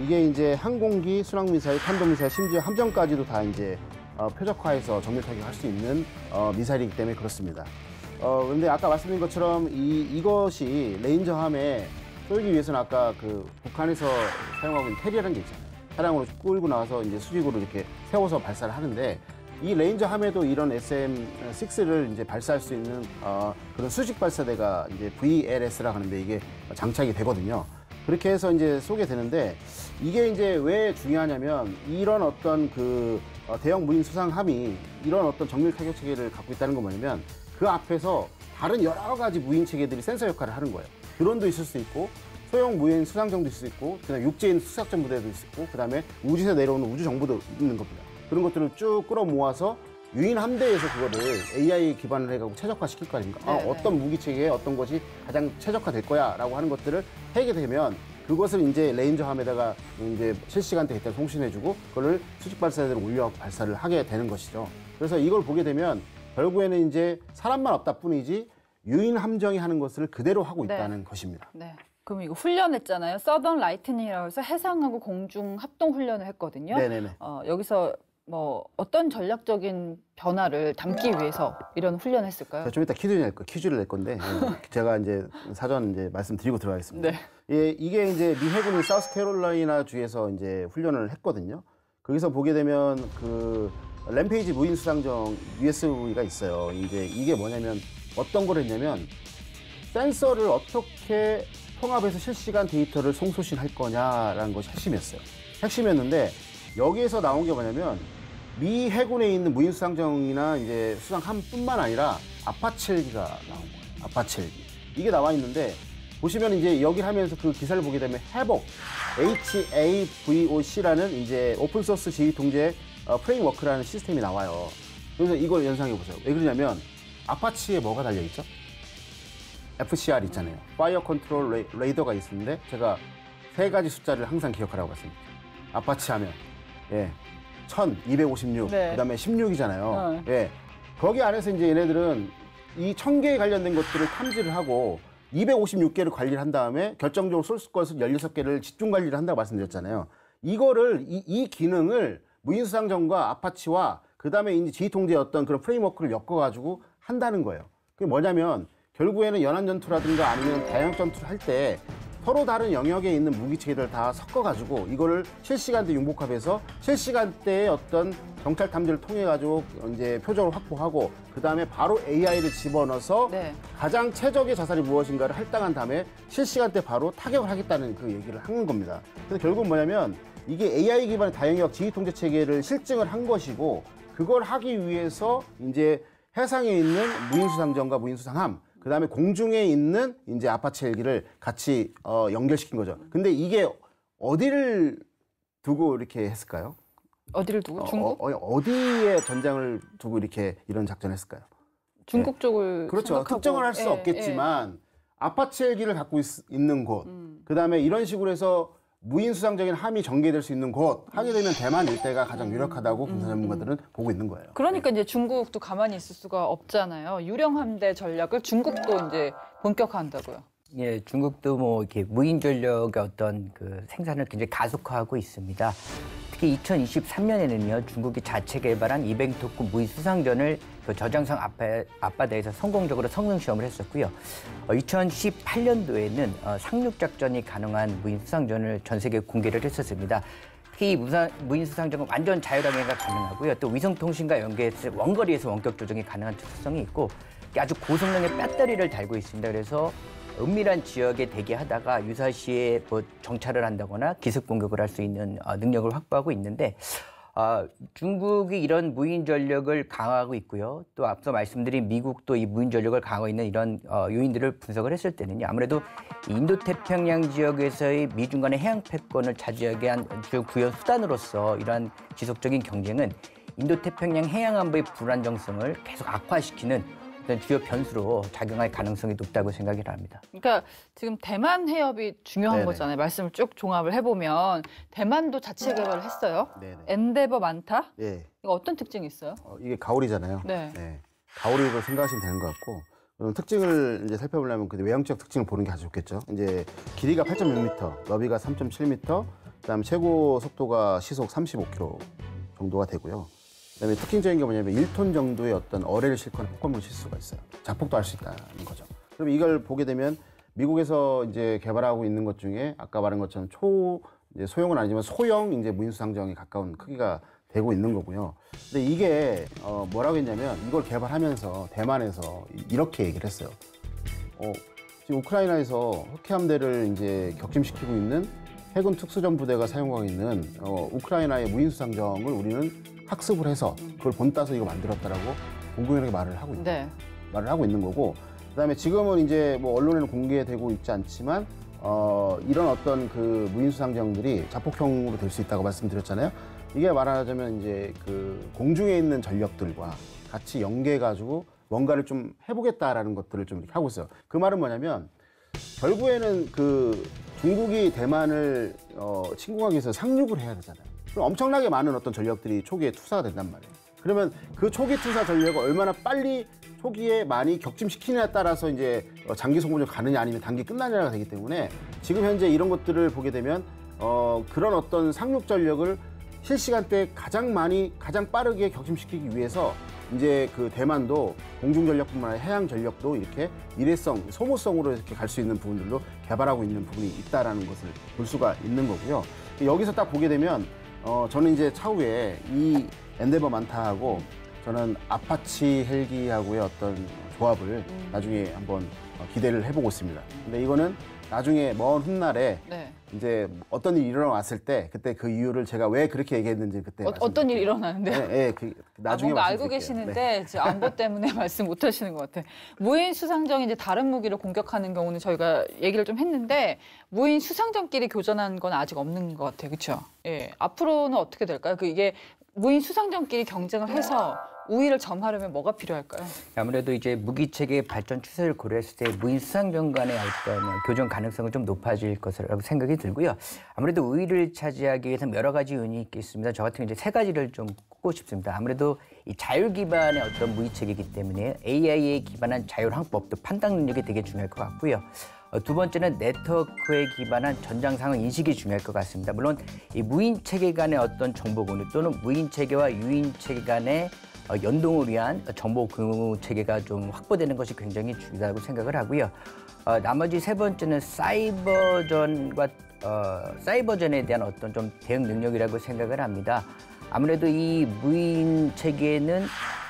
이게 이제 항공기, 순항미사일, 탄도미사일, 심지어 함정까지도 다 이제 표적화해서 정밀 타격할 수 있는 미사일이기 때문에 그렇습니다. 근데 아까 말씀드린 것처럼 이것이 레인저함에 쏘기 위해서는 아까 그 북한에서 사용하고 있는 캐리어라는 게 있잖아요. 차량으로 끌고 나와서 이제 수직으로 이렇게 세워서 발사를 하는데 이 레인저함에도 이런 SM-6를 이제 발사할 수 있는 그런 수직 발사대가 이제 VLS라고 하는데 이게 장착이 되거든요. 그렇게 해서 이제 쏘게 되는데 이게 이제 왜 중요하냐면 이런 어떤 그 대형 무인 수상함이 이런 어떤 정밀 타격 체계를 갖고 있다는 건 뭐냐면 그 앞에서 다른 여러 가지 무인 체계들이 센서 역할을 하는 거예요. 드론도 있을 수 있고 소형 무인 수상정도 있을 수 있고 그다음에 육지인 수색전 부대도 있을 수 있고 그다음에 우주에서 내려오는 우주 정보도 있는 겁니다. 그런 것들을 쭉 끌어모아서 유인 함대에서 그거를 AI 기반을 해가지고 최적화시킬 거 아닙니까? 어떤 무기 체계에 어떤 것이 가장 최적화될 거야라고 하는 것들을 하게 되면 그것을 이제 레인저함에다가 이제 실시간 데이터를 송신해주고 그걸 수직 발사대로 올려갖고 발사를 하게 되는 것이죠. 그래서 이걸 보게 되면 결국에는 이제 사람만 없다 뿐이지 유인 함정이 하는 것을 그대로 하고 있다는 것입니다. 네. 그럼 이거 훈련했잖아요. 서던 라이트닝이라고 해서 해상하고 공중 합동 훈련을 했거든요. 네네네. 여기서 뭐 어떤 전략적인 변화를 담기 위해서 이런 훈련을 했을까요? 좀 이따 퀴즈를 낼 건데 제가 이제 사전 이제 말씀드리고 들어가겠습니다. 네. 예, 이게 이제 미 해군이 사우스캐롤라이나 주에서 이제 훈련을 했거든요. 거기서 보게 되면 그 램페이지 무인 수상정 USV가 있어요. 이제 이게 뭐냐면 어떤 걸 했냐면 센서를 어떻게 통합해서 실시간 데이터를 송소신할 거냐라는 것이 핵심이었어요. 핵심이었는데 여기에서 나온 게 뭐냐면 미 해군에 있는 무인 수상정이나 이제 수상함뿐만 아니라 아파치 헬기가 나온 거예요. 아파치 헬기. 이게 나와 있는데 보시면 이제 여기 하면서 그 기사를 보게 되면 해복, HAVOC라는 이제 오픈 소스 지휘 통제 프레임워크라는 시스템이 나와요. 그래서 이걸 연상해 보세요. 왜 그러냐면 아파치에 뭐가 달려 있죠? FCR 있잖아요. 파이어 컨트롤 레이더가 있는데 제가 세 가지 숫자를 항상 기억하라고 했습니다. 아파치 하면 1256, 네. 그다음에 16이잖아요. 거기 안에서 이제 얘네들은 이 1000개에 관련된 것들을 탐지를 하고 256개를 관리를 한 다음에 결정적으로 쏠 것을 16개를 집중 관리를 한다고 말씀드렸잖아요. 이거를 이 기능을 무인수상정과 아파치와 그다음에 이제 지휘 통제의 어떤 그런 프레임워크를 엮어가지고 한다는 거예요. 그게 뭐냐면 결국에는 연안 전투라든가 아니면 대형 전투를 할 때 서로 다른 영역에 있는 무기 체계를 다 섞어가지고 이거를 실시간대 융복합해서 실시간대의 어떤 정찰 탐지를 통해 가지고 이제 표적을 확보하고 그 다음에 바로 AI를 집어넣어서 가장 최적의 자살이 무엇인가를 할당한 다음에 실시간대 바로 타격을 하겠다는 그 얘기를 하는 겁니다. 그래서 결국 뭐냐면 이게 AI 기반의 다영역 지휘 통제 체계를 실증을 한 것이고 그걸 하기 위해서 이제 해상에 있는 무인수상정과 무인수상함 그다음에 공중에 있는 이제 아파치 헬기를 같이 연결시킨 거죠. 근데 이게 어디를 두고 이렇게 했을까요? 어디를 두고? 중국? 어디에 전장을 두고 이렇게 이런 작전을 했을까요? 중국 쪽을 그렇죠. 생각하고. 특정을 할 수 없겠지만 아파치 헬기를 갖고 있는 곳, 그다음에 이런 식으로 해서 무인 수상적인 함이 전개될 수 있는 곳 하게 되면 대만 일대가 가장 유력하다고 군사 전문가들은 보고 있는 거예요. 그러니까 이제 중국도 가만히 있을 수가 없잖아요. 유령 함대 전략을 중국도 이제 본격화한다고요. 예, 중국도 뭐 이렇게 무인 전력의 어떤 그 생산을 굉장히 가속화하고 있습니다. 특히 2023년에는요, 중국이 자체 개발한 이뱅토급 무인 수상전을 그 저장성 앞바다에서 성공적으로 성능 시험을 했었고요. 2018년도에는 상륙 작전이 가능한 무인 수상전을 전 세계에 공개를 했었습니다. 특히 이 무인 수상전은 완전 자율항해가 가능하고요. 또 위성통신과 연계해서 원거리에서 원격 조정이 가능한 특수성이 있고 아주 고성능의 배터리를 달고 있습니다. 그래서 은밀한 지역에 대기하다가 유사시에 뭐 정찰을 한다거나 기습 공격을 할 수 있는 능력을 확보하고 있는데 중국이 이런 무인 전력을 강화하고 있고요. 또 앞서 말씀드린 미국도 이 무인 전력을 강화하고 있는 이런 요인들을 분석을 했을 때는요. 아무래도 인도태평양 지역에서의 미중 간의 해양 패권을 차지하게 한 주요 구현 수단으로서 이러한 지속적인 경쟁은 인도태평양 해양 안보의 불안정성을 계속 악화시키는 주요 변수로 작용할 가능성이 높다고 생각을 합니다. 그러니까 지금 대만 해협이 중요한 네네. 거잖아요. 말씀을 쭉 종합을 해보면 대만도 자체 개발을 했어요. 네네. 엔데버 많다? 예. 이거 어떤 특징이 있어요? 이게 가오리잖아요. 네. 가오리로 생각하시면 되는 것 같고 그럼 특징을 이제 살펴보려면 그 외형적 특징을 보는 게 아주 좋겠죠. 이제 길이가 8.6m, 너비가 3.7m, 그다음에 최고 속도가 시속 35km 정도가 되고요. 그다음에 특징적인 게 뭐냐면 1톤 정도의 어떤 어뢰를 싣거나 폭발물을 실 수가 있어요. 자폭도 할 수 있다는 거죠. 그럼 이걸 보게 되면 미국에서 이제 개발하고 있는 것 중에 아까 말한 것처럼 이제 소형은 아니지만 소형 이제 무인수상정에 가까운 크기가 되고 있는 거고요. 근데 이게 뭐라고 했냐면 이걸 개발하면서 대만에서 이렇게 얘기를 했어요. 지금 우크라이나에서 흑해함대를 이제 격침시키고 있는 해군 특수전부대가 사용하고 있는 우크라이나의 무인수상정을 우리는 학습을 해서 그걸 본따서 이거 만들었다라고 공공연하게 말을 하고 있는 거고, 그다음에 지금은 이제 뭐 언론에는 공개되고 있지 않지만 이런 어떤 그 무인수상정들이 자폭형으로 될 수 있다고 말씀드렸잖아요. 이게 말하자면 이제 그 공중에 있는 전력들과 같이 연계해가지고 뭔가를 좀 해보겠다라는 것들을 좀 이렇게 하고 있어요. 그 말은 뭐냐면 결국에는 그 중국이 대만을 침공하기 위해서 상륙을 해야 되잖아요. 그럼 엄청나게 많은 어떤 전력들이 초기에 투사가 된단 말이에요. 그러면 그 초기 투사 전력을 얼마나 빨리 초기에 많이 격침시키느냐에 따라서 이제 장기 송군이 가느냐 아니면 단기 끝나느냐가 되기 때문에 지금 현재 이런 것들을 보게 되면 그런 어떤 상륙 전력을 실시간대에 가장 빠르게 격침시키기 위해서 이제 그 대만도 공중 전력뿐만 아니라 해양 전력도 이렇게 일회성, 소모성으로 이렇게 갈 수 있는 부분들로 개발하고 있는 부분이 있다라는 것을 볼 수가 있는 거고요. 여기서 딱 보게 되면 저는 이제 차후에 이 엔데버 많다하고 저는 아파치 헬기하고의 어떤 조합을 나중에 한번 기대를 해보고 있습니다. 근데 이거는 나중에 먼 훗날에 이제 어떤 일이 일어났을 때 그때 그 이유를 제가 왜 그렇게 얘기했는지 그때 어떤 일이 일어나는데요? 네, 나중에 뭔가 알고 계시는데 지금 안보 때문에 말씀 못 하시는 것 같아요. 무인 수상정이 이제 다른 무기를 공격하는 경우는 저희가 얘기를 좀 했는데 무인 수상정끼리 교전하는 건 아직 없는 것 같아요. 그렇죠? 예. 앞으로는 어떻게 될까요? 이게 무인 수상정끼리 경쟁을 해서 우위를 점하려면 뭐가 필요할까요? 아무래도 이제 무기체계 발전 추세를 고려했을 때 무인 수상정 간의 어떤 교전 가능성은 좀 높아질 것이라고 생각이 들고요. 아무래도 우위를 차지하기 위해서는 여러 가지 요인이 있겠습니다. 저 같은 경우 이제 세 가지를 좀 꼽고 싶습니다. 아무래도 이 자율 기반의 어떤 무기체계이기 때문에 AI에 기반한 자율항법도 판단 능력이 되게 중요할 것 같고요. 두 번째는 네트워크에 기반한 전장 상황 인식이 중요할 것 같습니다. 물론 이 무인 체계 간의 어떤 정보 공유 또는 무인 체계와 유인 체계 간의 연동을 위한 정보 공유 체계가 좀 확보되는 것이 굉장히 중요하다고 생각을 하고요. 나머지 세 번째는 사이버전에 대한 어떤 좀 대응 능력이라고 생각을 합니다. 아무래도 이 무인 체계는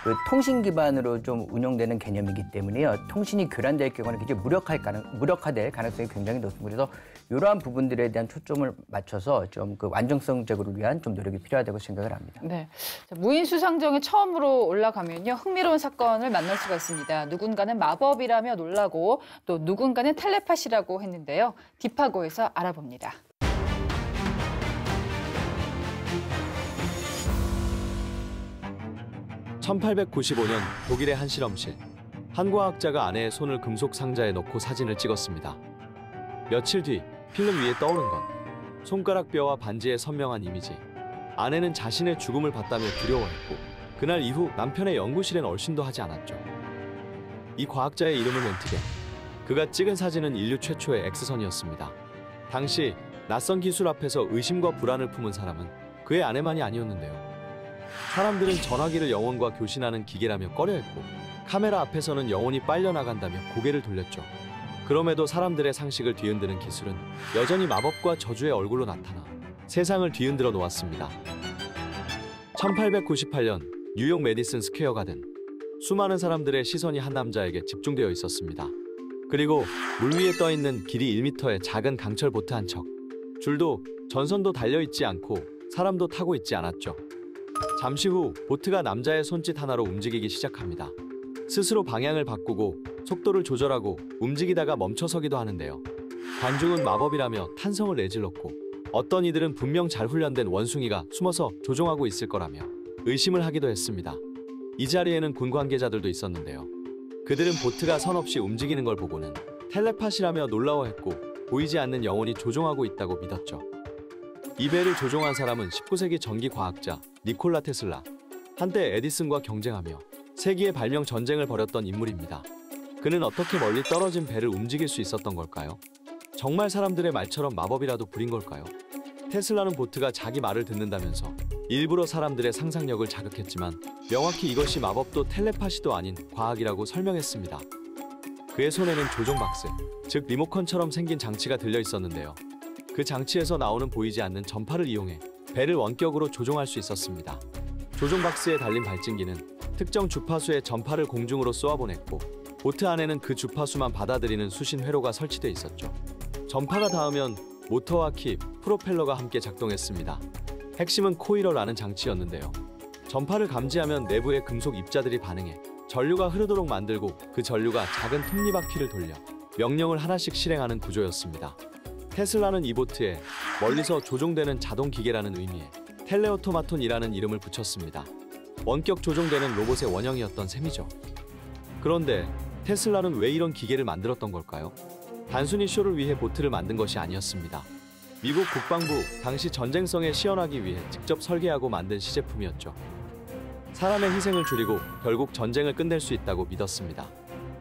그 통신 기반으로 좀 운영되는 개념이기 때문에요. 통신이 교란될 경우는 굉장히 무력화될 가능성이 굉장히 높습니다. 그래서 이러한 부분들에 대한 초점을 맞춰서 좀 그 완전성 제고를 위한 좀 노력이 필요하다고 생각을 합니다. 네, 무인 수상정에 처음으로 올라가면요 흥미로운 사건을 만날 수가 있습니다. 누군가는 마법이라며 놀라고 또 누군가는 텔레파시라고 했는데요. 디파고에서 알아봅니다. (1895년) 독일의 한 실험실. 한 과학자가 아내의 손을 금속 상자에 넣고 사진을 찍었습니다. 며칠 뒤 필름 위에 떠오른 건 손가락 뼈와 반지의 선명한 이미지. 아내는 자신의 죽음을 봤다며 두려워했고 그날 이후 남편의 연구실엔 얼씬도 하지 않았죠. 이 과학자의 이름은 렌트겐. 그가 찍은 사진은 인류 최초의 X선이었습니다. 당시 낯선 기술 앞에서 의심과 불안을 품은 사람은 그의 아내만이 아니었는데요. 사람들은 전화기를 영혼과 교신하는 기계라며 꺼려했고 카메라 앞에서는 영혼이 빨려나간다며 고개를 돌렸죠. 그럼에도 사람들의 상식을 뒤흔드는 기술은 여전히 마법과 저주의 얼굴로 나타나 세상을 뒤흔들어 놓았습니다. 1898년 뉴욕 메디슨 스퀘어 가든. 수많은 사람들의 시선이 한 남자에게 집중되어 있었습니다. 그리고 물 위에 떠있는 길이 1m의 작은 강철 보트 한 척. 줄도 전선도 달려있지 않고 사람도 타고 있지 않았죠. 잠시 후 보트가 남자의 손짓 하나로 움직이기 시작합니다. 스스로 방향을 바꾸고 속도를 조절하고 움직이다가 멈춰서기도 하는데요. 관중은 마법이라며 탄성을 내질렀고 어떤 이들은 분명 잘 훈련된 원숭이가 숨어서 조종하고 있을 거라며 의심을 하기도 했습니다. 이 자리에는 군 관계자들도 있었는데요. 그들은 보트가 선없이 움직이는 걸 보고는 텔레파시라며 놀라워했고 보이지 않는 영혼이 조종하고 있다고 믿었죠. 이 배를 조종한 사람은 19세기 전기 과학자 니콜라 테슬라. 한때 에디슨과 경쟁하며 세기의 발명 전쟁을 벌였던 인물입니다. 그는 어떻게 멀리 떨어진 배를 움직일 수 있었던 걸까요? 정말 사람들의 말처럼 마법이라도 부린 걸까요? 테슬라는 보트가 자기 말을 듣는다면서 일부러 사람들의 상상력을 자극했지만 명확히 이것이 마법도 텔레파시도 아닌 과학이라고 설명했습니다. 그의 손에는 조종 박스, 즉 리모컨처럼 생긴 장치가 들려 있었는데요. 그 장치에서 나오는 보이지 않는 전파를 이용해 배를 원격으로 조종할 수 있었습니다. 조종 박스에 달린 발진기는 특정 주파수의 전파를 공중으로 쏘아보냈고 보트 안에는 그 주파수만 받아들이는 수신 회로가 설치돼 있었죠. 전파가 닿으면 모터와 키, 프로펠러가 함께 작동했습니다. 핵심은 코일러라는 장치였는데요. 전파를 감지하면 내부의 금속 입자들이 반응해 전류가 흐르도록 만들고 그 전류가 작은 톱니바퀴를 돌려 명령을 하나씩 실행하는 구조였습니다. 테슬라는 이 보트에 멀리서 조종되는 자동 기계라는 의미에 텔레오토마톤이라는 이름을 붙였습니다. 원격 조종되는 로봇의 원형이었던 셈이죠. 그런데 테슬라는 왜 이런 기계를 만들었던 걸까요? 단순히 쇼를 위해 보트를 만든 것이 아니었습니다. 미국 국방부 당시 전쟁성에 시연하기 위해 직접 설계하고 만든 시제품이었죠. 사람의 희생을 줄이고 결국 전쟁을 끝낼 수 있다고 믿었습니다.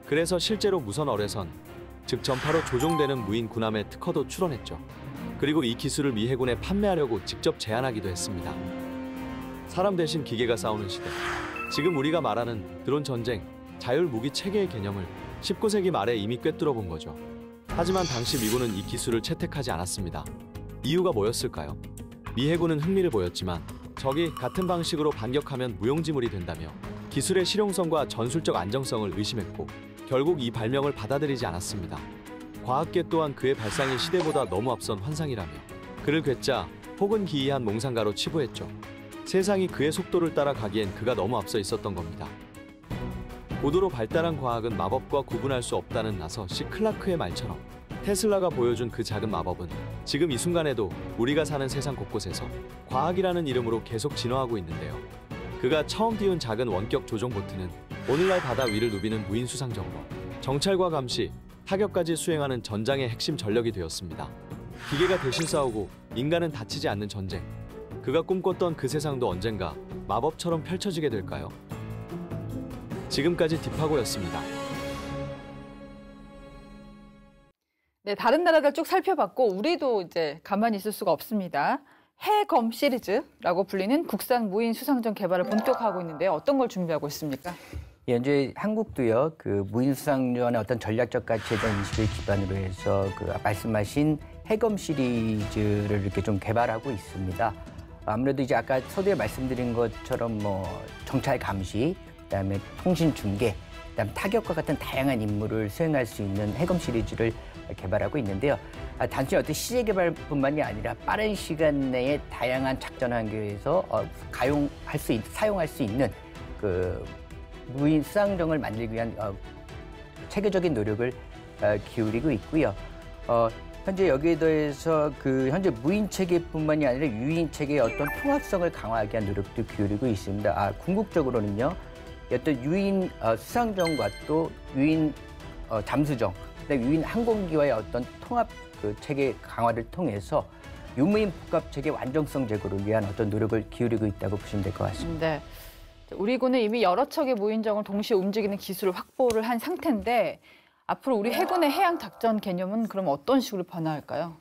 그래서 실제로 무선 어뢰선, 즉 전파로 조종되는 무인 군함의 특허도 출원했죠. 그리고 이 기술을 미 해군에 판매하려고 직접 제안하기도 했습니다. 사람 대신 기계가 싸우는 시대. 지금 우리가 말하는 드론 전쟁, 자율 무기 체계의 개념을 19세기 말에 이미 꿰뚫어 본 거죠. 하지만 당시 미군은 이 기술을 채택하지 않았습니다. 이유가 뭐였을까요? 미 해군은 흥미를 보였지만 적이 같은 방식으로 반격하면 무용지물이 된다며 기술의 실용성과 전술적 안정성을 의심했고 결국 이 발명을 받아들이지 않았습니다. 과학계 또한 그의 발상이 시대보다 너무 앞선 환상이라며 그를 괴짜 혹은 기이한 몽상가로 치부했죠. 세상이 그의 속도를 따라가기엔 그가 너무 앞서 있었던 겁니다. 고도로 발달한 과학은 마법과 구분할 수 없다는 나서 시 클라크의 말처럼 테슬라가 보여준 그 작은 마법은 지금 이 순간에도 우리가 사는 세상 곳곳에서 과학이라는 이름으로 계속 진화하고 있는데요. 그가 처음 띄운 작은 원격 조종 보트는 오늘날 바다 위를 누비는 무인 수상정으로 정찰과 감시, 타격까지 수행하는 전장의 핵심 전력이 되었습니다. 기계가 대신 싸우고 인간은 다치지 않는 전쟁. 그가 꿈꿨던 그 세상도 언젠가 마법처럼 펼쳐지게 될까요? 지금까지 디파고였습니다. 네, 다른 나라들 쭉 살펴봤고 우리도 이제 가만히 있을 수가 없습니다. 해검 시리즈라고 불리는 국산 무인 수상정 개발을 본격화하고 있는데요. 어떤 걸 준비하고 있습니까? 현재 한국도요, 그 무인 수상전의 어떤 전략적 가치에 대한 인식을 기반으로 해서 그 말씀하신 해검 시리즈를 이렇게 좀 개발하고 있습니다. 아무래도 이제 아까 서두에 말씀드린 것처럼 뭐 정찰 감시, 그다음에 통신 중계, 그다음 타격과 같은 다양한 임무를 수행할 수 있는 해검 시리즈를 개발하고 있는데요. 단순히 어떤 시제 개발뿐만이 아니라 빠른 시간 내에 다양한 작전 환경에서 사용할 수 있는 그 무인 수상정을 만들기 위한 체계적인 노력을 기울이고 있고요. 현재 여기에 더해서 현재 무인 체계뿐만이 아니라 유인 체계의 어떤 통합성을 강화하기 위한 노력도 기울이고 있습니다. 궁극적으로는요, 어떤 유인 수상정과 또 유인 잠수정, 그다음에 유인 항공기와의 어떤 통합 체계 강화를 통해서 유무인 복합 체계 완전성 제고를 위한 어떤 노력을 기울이고 있다고 보시면 될 것 같습니다. 네. 우리 군은 이미 여러 척의 무인정을 동시에 움직이는 기술을 확보를 한 상태인데 앞으로 우리 해군의 해양 작전 개념은 그럼 어떤 식으로 변화할까요?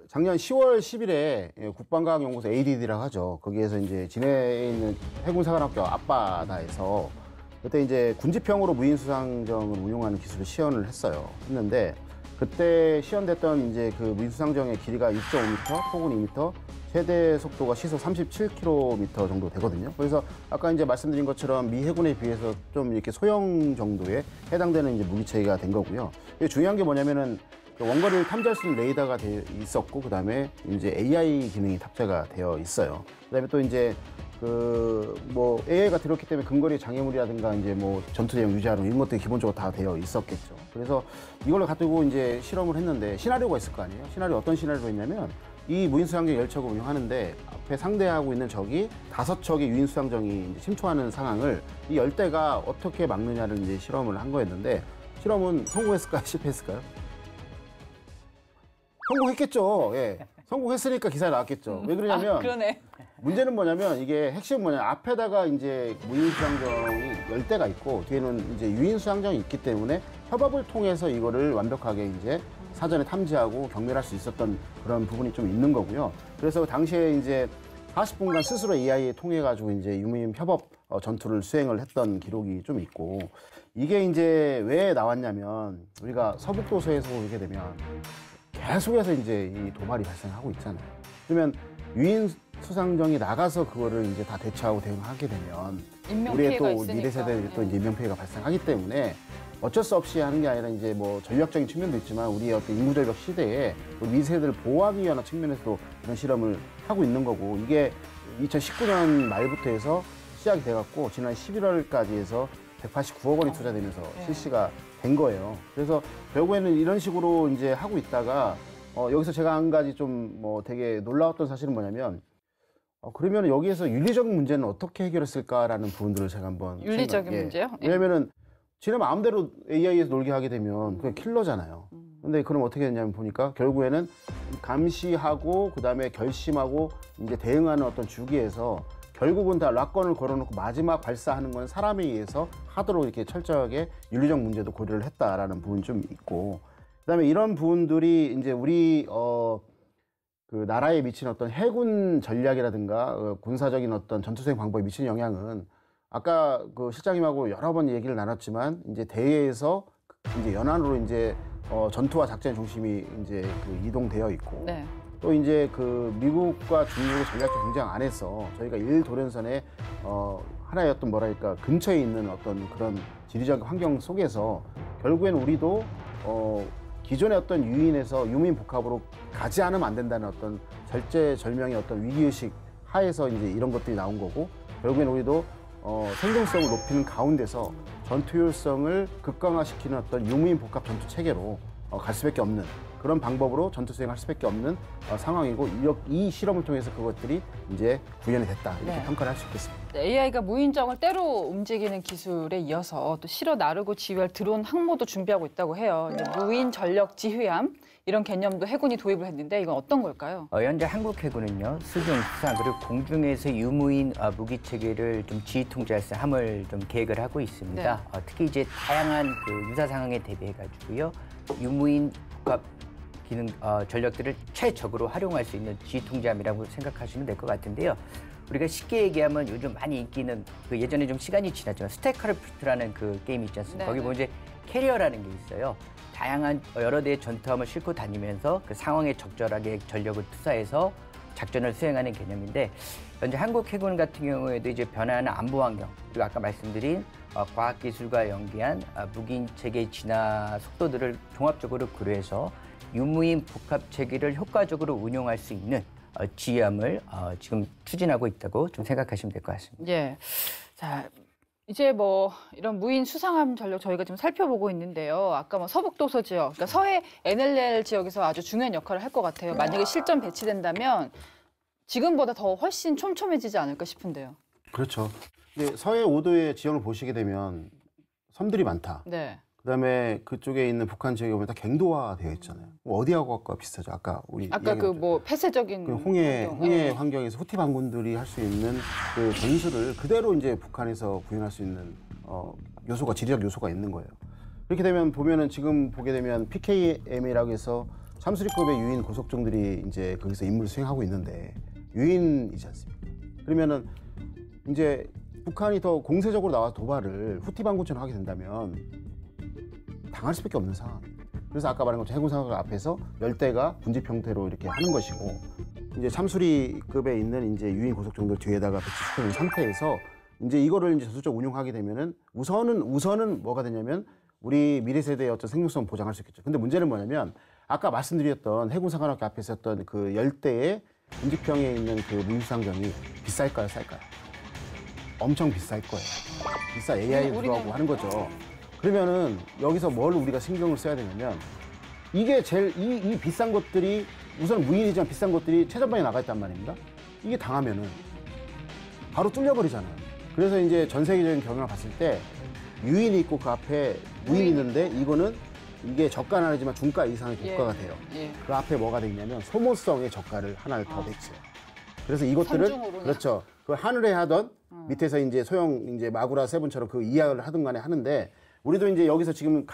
작년 10월 10일에 국방과학연구소 ADD라고 하죠. 거기에서 이제 진해에 있는 해군사관학교 앞바다에서 그때 이제 군지평으로 무인수상정을 운용하는 기술을 시연을 했는데 그때 시연됐던 이제 그 무인수상정의 길이가 6.5m, 폭은 2m, 최대 속도가 시속 37km 정도 되거든요. 그래서 아까 이제 말씀드린 것처럼 미 해군에 비해서 좀 이렇게 소형 정도에 해당되는 이제 무기체계가 된 거고요. 중요한 게 뭐냐면은 원거리를 탐지할 수 있는 레이더가 있었고, 그 다음에 이제 AI 기능이 탑재가 되어 있어요. 그 다음에 또 이제 AI가 들었기 때문에 근거리 장애물이라든가 이제 전투 대응 유지하는 이런 것들이 기본적으로 다 되어 있었겠죠. 그래서 이걸 가지고 이제 실험을 했는데 시나리오가 있을 거 아니에요. 어떤 시나리오가 있냐면 이 무인수상정 10척을 운영하는데 앞에 상대하고 있는 적이 5척의 유인수상정이 이제 침투하는 상황을 이 10대가 어떻게 막느냐를 이제 실험을 한 거였는데 실험은 성공했을까요? 실패했을까요? 성공했겠죠. 예. 성공했으니까 기사에 나왔겠죠. 왜 그러냐면 그러네. 문제는 뭐냐면 이게 핵심은 뭐냐, 앞에다가 이제 무인수상정이 10대가 있고 뒤에는 이제 유인수상정이 있기 때문에 협업을 통해서 이거를 완벽하게 이제 사전에 탐지하고 경멸할 수 있었던 그런 부분이 좀 있는 거고요. 그래서 당시에 이제 40분간 스스로 AI에 통해 가지고 이제 유무인 협업 전투를 수행을 했던 기록이 좀 있고, 이게 이제 왜 나왔냐면 우리가 서북도서에서 보게 되면 계속해서 이제 이 도발이 발생하고 있잖아요. 그러면 유인 수상정이 나가서 그거를 이제 다 대처하고 대응하게 되면 우리의 또 미래 세대들이 또 이제 인명피해가 발생하기 때문에 어쩔 수 없이 하는 게 아니라 이제 전략적인 측면도 있지만 우리의 어떤 인구절벽 시대에 미래 세대를 보호하기 위한 측면에서도 이런 실험을 하고 있는 거고, 이게 2019년 말부터 해서 시작이 돼갖고 지난 11월까지 해서 189억 원이 투자되면서 실시가 된 거예요. 그래서 결국에는 이런 식으로 이제 하고 있다가 여기서 제가 한 가지 좀 되게 놀라웠던 사실은 뭐냐면 그러면 여기에서 윤리적 문제는 어떻게 해결했을까라는 부분들을 제가 한번 윤리적인 문제요? 왜냐면은 지네 마음대로 AI에서 놀게 하게 되면 그게 킬러잖아요. 근데 그럼 어떻게 했냐면 보니까 결국에는 감시하고 그다음에 결심하고 이제 대응하는 어떤 주기에서 결국은 다 락건을 걸어놓고 마지막 발사하는 건 사람에 의해서 하도록 이렇게 철저하게 윤리적 문제도 고려를 했다라는 부분이 좀 있고, 그다음에 이런 부분들이 이제 우리 그 나라에 미치는 어떤 해군 전략이라든가 군사적인 어떤 전투 수행 방법에 미치는 영향은 아까 그 실장님하고 여러 번 얘기를 나눴지만 이제 대회에서 이제 연안으로 이제 전투와 작전 중심이 이제 이동되어 있고. 네. 또 이제 미국과 중국의 전략적 경쟁 안에서 저희가 일도련선의 하나의 어떤 뭐랄까 근처에 있는 어떤 그런 지리적 환경 속에서 결국엔 우리도 기존의 어떤 유인에서 유무인 복합으로 가지 않으면 안 된다는 어떤 절제절명의 어떤 위기의식 하에서 이제 이런 것들이 나온 거고, 결국엔 우리도 생존성을 높이는 가운데서 전투효율성을 극강화시키는 어떤 유무인 복합 전투 체계로 갈 수밖에 없는 그런 방법으로 전투 수행할 수밖에 없는 상황이고, 이 실험을 통해서 그것들이 이제 구현이 됐다 이렇게 평가를 할 수 있겠습니다. AI가 무인정을 때로 움직이는 기술에 이어서 또 실어 나르고 지휘할 드론 항모도 준비하고 있다고 해요. 이제 무인 전력 지휘함 이런 개념도 해군이 도입을 했는데 이건 어떤 걸까요? 현재 한국 해군은요, 수중, 수상 그리고 공중에서 유무인 무기 체계를 좀 지휘 통제할 수 함을 좀 계획을 하고 있습니다. 네. 특히 이제 다양한 유사 상황에 대비해 가지고요, 유무인 복합 기능 전력들을 최적으로 활용할 수 있는 지휘 통제함이라고 생각하시면 될 것 같은데요. 우리가 쉽게 얘기하면 요즘 많이 인기 있는 예전에 좀 시간이 지났지만 스태크래프트라는 게임이 있지 않습니까? 거기 보면 이제 캐리어라는 게 있어요. 다양한 여러 대의 전투함을 싣고 다니면서 그 상황에 적절하게 전력을 투사해서 작전을 수행하는 개념인데 현재 한국 해군 같은 경우에도 이제 변화하는 안보 환경 그리고 아까 말씀드린 과학기술과 연계한 무기인 체계 진화 속도들을 종합적으로 고려해서 유무인 복합 체계를 효과적으로 운용할 수 있는 지휘함을 지금 추진하고 있다고 좀 생각하시면 될 것 같습니다. 예. 자, 이제 뭐 이런 무인 수상함 전력 저희가 좀 살펴보고 있는데요. 아까 뭐 서북도서 지역, 그러니까 서해 NLL 지역에서 아주 중요한 역할을 할 것 같아요. 만약에 실전 배치된다면 지금보다 더 훨씬 촘촘해지지 않을까 싶은데요. 그렇죠. 근데 서해 5도의 지형을 보시게 되면 섬들이 많다. 네. 그다음에 그쪽에 있는 북한 지역에 보면 다 갱도화되어 있잖아요. 어디하고 비슷하죠? 아까 그 뭐 폐쇄적인 그 홍해 네. 환경에서 후티 반군들이 할 수 있는 그 전술을 그대로 이제 북한에서 구현할 수 있는 요소가 지리적 요소가 있는 거예요. 그렇게 되면 보면은 지금 보게 되면 PKM이라고 해서 참수리급의 유인 고속정들이 이제 거기서 임무를 수행하고 있는데 유인이지 않습니까? 그러면은 이제 북한이 더 공세적으로 나와 도발을 후티 반군처럼 하게 된다면 당할 수밖에 없는 상황입니다. 그래서 아까 말한 것처럼 해군 상황 앞에서 열대가 군집 형태로 이렇게 하는 것이고 이제 참수리급에 있는 이제 유인 고속정들 뒤에다가 배치시켜 놓은 상태에서 이제 이거를 이제 전술적 운용하게 되면은 우선은 뭐가 되냐면 우리 미래 세대의 어떤 생존성 보장할 수 있겠죠. 근데 문제는 뭐냐면 아까 말씀드렸던 해군 상관학교 앞에 있었던 그 열대의 군집형에 있는 그 무인수상정이 비쌀까요, 쌀까요? 엄청 비쌀 거예요. 비싸 AI 들어가고 하는 거죠. 그러면은 여기서 뭘 우리가 신경을 써야 되냐면 이게 제일 이 비싼 것들이 우선 무인이지만 비싼 것들이 최전방에 나가 있단 말입니다. 이게 당하면은 바로 뚫려버리잖아요. 그래서 이제 전 세계적인 경영을 봤을 때 유인이 있고 그 앞에 무인이 있는데 이거는 이게 저가는 아니지만 중가 이상의 고가가 돼요. 예. 그 앞에 뭐가 돼 있냐면 소모성의 저가를 하나를 더 배치해요. 그래서 이것들을 삼중으로는? 그렇죠. 그 하늘에 하던 밑에서 이제 소형 이제 마구라 세븐처럼 그 이하를 하든 간에 하는데 우리도 이제 여기서 지금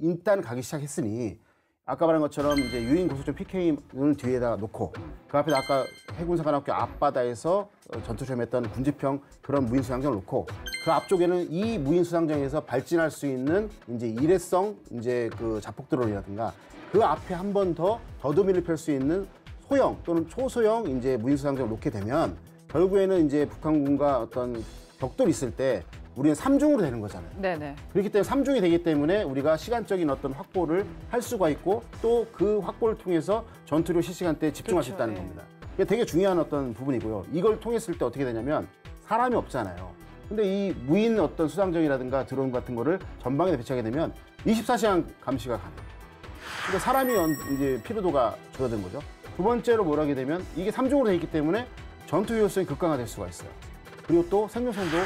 일단 가기 시작했으니 아까 말한 것처럼 이제 유인 고속정 PK를 뒤에다 놓고 그 앞에 아까 해군사관학교 앞바다에서 전투시험했던 군집형 그런 무인수상정을 놓고 그 앞쪽에는 이 무인수상정에서 발진할 수 있는 이제 일회성 이제 그 자폭드론이라든가 그 앞에 한 번 더 더듬이를 펼 수 있는 소형 또는 초소형 이제 무인수상정을 놓게 되면 결국에는 이제 북한군과 어떤 격돌이 있을 때 우리는 3중으로 되는 거잖아요. 네네. 그렇기 때문에 3중이 되기 때문에 우리가 시간적인 어떤 확보를 할 수가 있고 또 그 확보를 통해서 전투를 실시간대에 집중할 수 그렇죠, 있다는 예. 겁니다. 이게 되게 중요한 어떤 부분이고요. 이걸 통했을 때 어떻게 되냐면 사람이 없잖아요. 근데 이 무인 어떤 수상정이라든가 드론 같은 거를 전방에 배치하게 되면 24시간 감시가 가능해요. 근데 사람이 이제 피로도가 줄어든 거죠. 두 번째로 뭘 하게 되면 이게 3중으로 돼 있기 때문에 전투 효율성이 극강화될 수가 있어요. 그리고 또 생존성도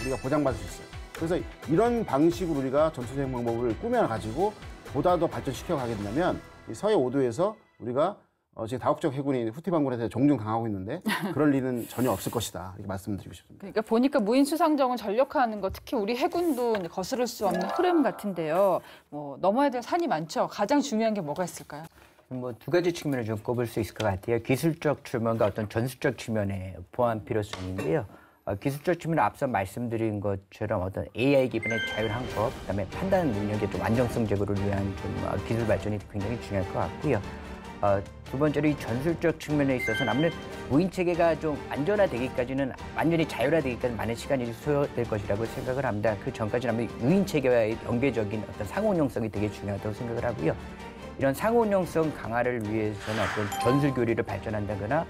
우리가 보장받을 수 있어요. 그래서 이런 방식으로 우리가 전투 수행 방법을 꾸며가지고 보다 더 발전시켜 가게 된다면 이 서해 5도에서 우리가 지금 다국적 해군이 후티 반군한테 종종 당하고 있는데 그럴 일은 전혀 없을 것이다. 이렇게 말씀드리고 싶습니다. 그러니까 보니까 무인 수상정을 전력화하는 거 특히 우리 해군도 이제 거스를 수 없는 흐름 같은데요. 뭐 넘어야 될 산이 많죠. 가장 중요한 게 뭐가 있을까요? 뭐 두 가지 측면을 좀 꼽을 수 있을 것 같아요. 기술적 측면과 어떤 전술적 측면의 보완 필요성인데요. 기술적 측면은 앞서 말씀드린 것처럼 어떤 AI 기반의 자율 항법, 그다음에 판단 능력의 좀 안정성 제고를 위한 좀 기술 발전이 굉장히 중요할 것 같고요. 두 번째로 이 전술적 측면에 있어서는 아무래도 무인 체계가 좀 안전화되기까지는 완전히 자율화되기까지 많은 시간이 소요될 것이라고 생각을 합니다. 그 전까지는 아무래도 유인 체계와의 연계적인 어떤 상호운용성이 되게 중요하다고 생각을 하고요. 이런 상호운용성 강화를 위해서는 어떤 전술 교류를 발전한다거나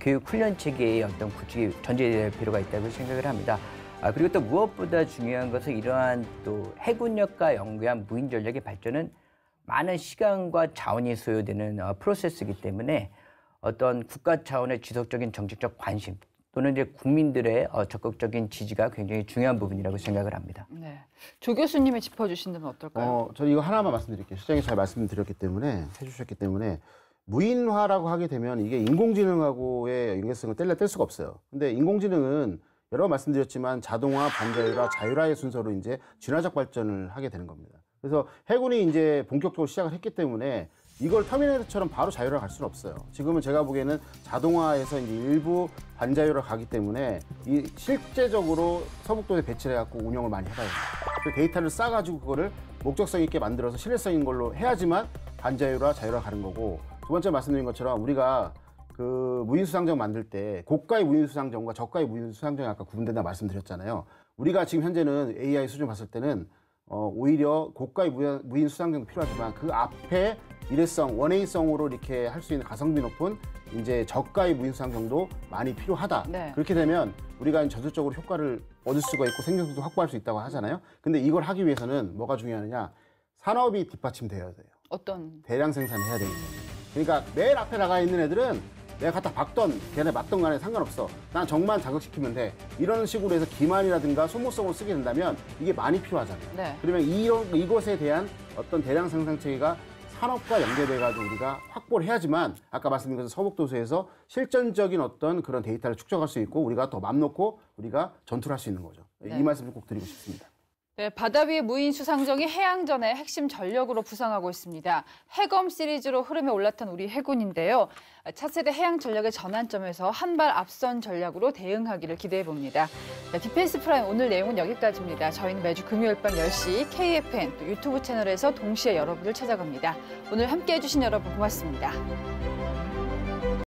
교육 훈련 체계의 어떤 구축이 전제될 필요가 있다고 생각을 합니다. 그리고 또 무엇보다 중요한 것은 이러한 또 해군력과 연계한 무인 전력의 발전은 많은 시간과 자원이 소요되는 프로세스이기 때문에 어떤 국가 차원의 지속적인 정책적 관심 또는 이제 국민들의 적극적인 지지가 굉장히 중요한 부분이라고 생각을 합니다. 네. 조 교수님이 짚어주신다면 어떨까요? 저는 이거 하나만 말씀드릴게요. 시장이 잘 말씀드렸기 때문에 해주셨기 때문에 무인화라고 하게 되면 이게 인공지능하고의 연계성을 뗄 수가 없어요. 근데 인공지능은 여러 번 말씀드렸지만 자동화, 반자율화, 자율화의 순서로 이제 진화적 발전을 하게 되는 겁니다. 그래서 해군이 이제 본격적으로 시작을 했기 때문에 이걸 터미네이터처럼 바로 자율화 갈 수는 없어요. 지금은 제가 보기에는 자동화에서 이제 일부 반자율화 가기 때문에 이 실제적으로 서북도에 배치를 해갖고 운영을 많이 해봐야 돼요. 그 데이터를 싸가지고 그거를 목적성 있게 만들어서 신뢰성 있는 걸로 해야지만 반자율화, 자율화 가는 거고 두 번째 말씀드린 것처럼 우리가 그 무인수상정 만들 때 고가의 무인수상정과 저가의 무인수상정이 아까 구분된다 말씀드렸잖아요. 우리가 지금 현재는 AI 수준 봤을 때는 오히려 고가의 무인수상정도 필요하지만 그 앞에 일회성, 원웨이성으로 이렇게 할 수 있는 가성비 높은 이제 저가의 무인수상정도 많이 필요하다. 네. 그렇게 되면 우리가 전술적으로 효과를 얻을 수가 있고 생존성도 확보할 수 있다고 하잖아요. 근데 이걸 하기 위해서는 뭐가 중요하느냐? 산업이 뒷받침되어야 돼요. 어떤? 대량 생산해야 되는 거예요. 그러니까 맨 앞에 나가 있는 애들은 내가 갖다 박던 걔네 맞던 간에 상관없어. 난 정만 자극시키면 돼. 이런 식으로 해서 기만이라든가 소모성을 쓰게 된다면 이게 많이 필요하잖아요. 네. 그러면 이것에 대한 어떤 대량 생산 체계가 산업과 연계돼가지고 우리가 확보를 해야지만 아까 말씀드린 것처럼 서북도서에서 실전적인 어떤 그런 데이터를 축적할 수 있고 우리가 더 맘 놓고 우리가 전투를 할 수 있는 거죠. 네. 이 말씀을 꼭 드리고 싶습니다. 네, 바다 위의 무인 수상정이 해양전의 핵심 전력으로 부상하고 있습니다. 해검 시리즈로 흐름에 올랐던 우리 해군인데요. 차세대 해양 전력의 전환점에서 한 발 앞선 전략으로 대응하기를 기대해 봅니다. 네, 디펜스 프라임 오늘 내용은 여기까지입니다. 저희는 매주 금요일 밤 10시 KFN 또 유튜브 채널에서 동시에 여러분을 찾아갑니다. 오늘 함께해 주신 여러분 고맙습니다.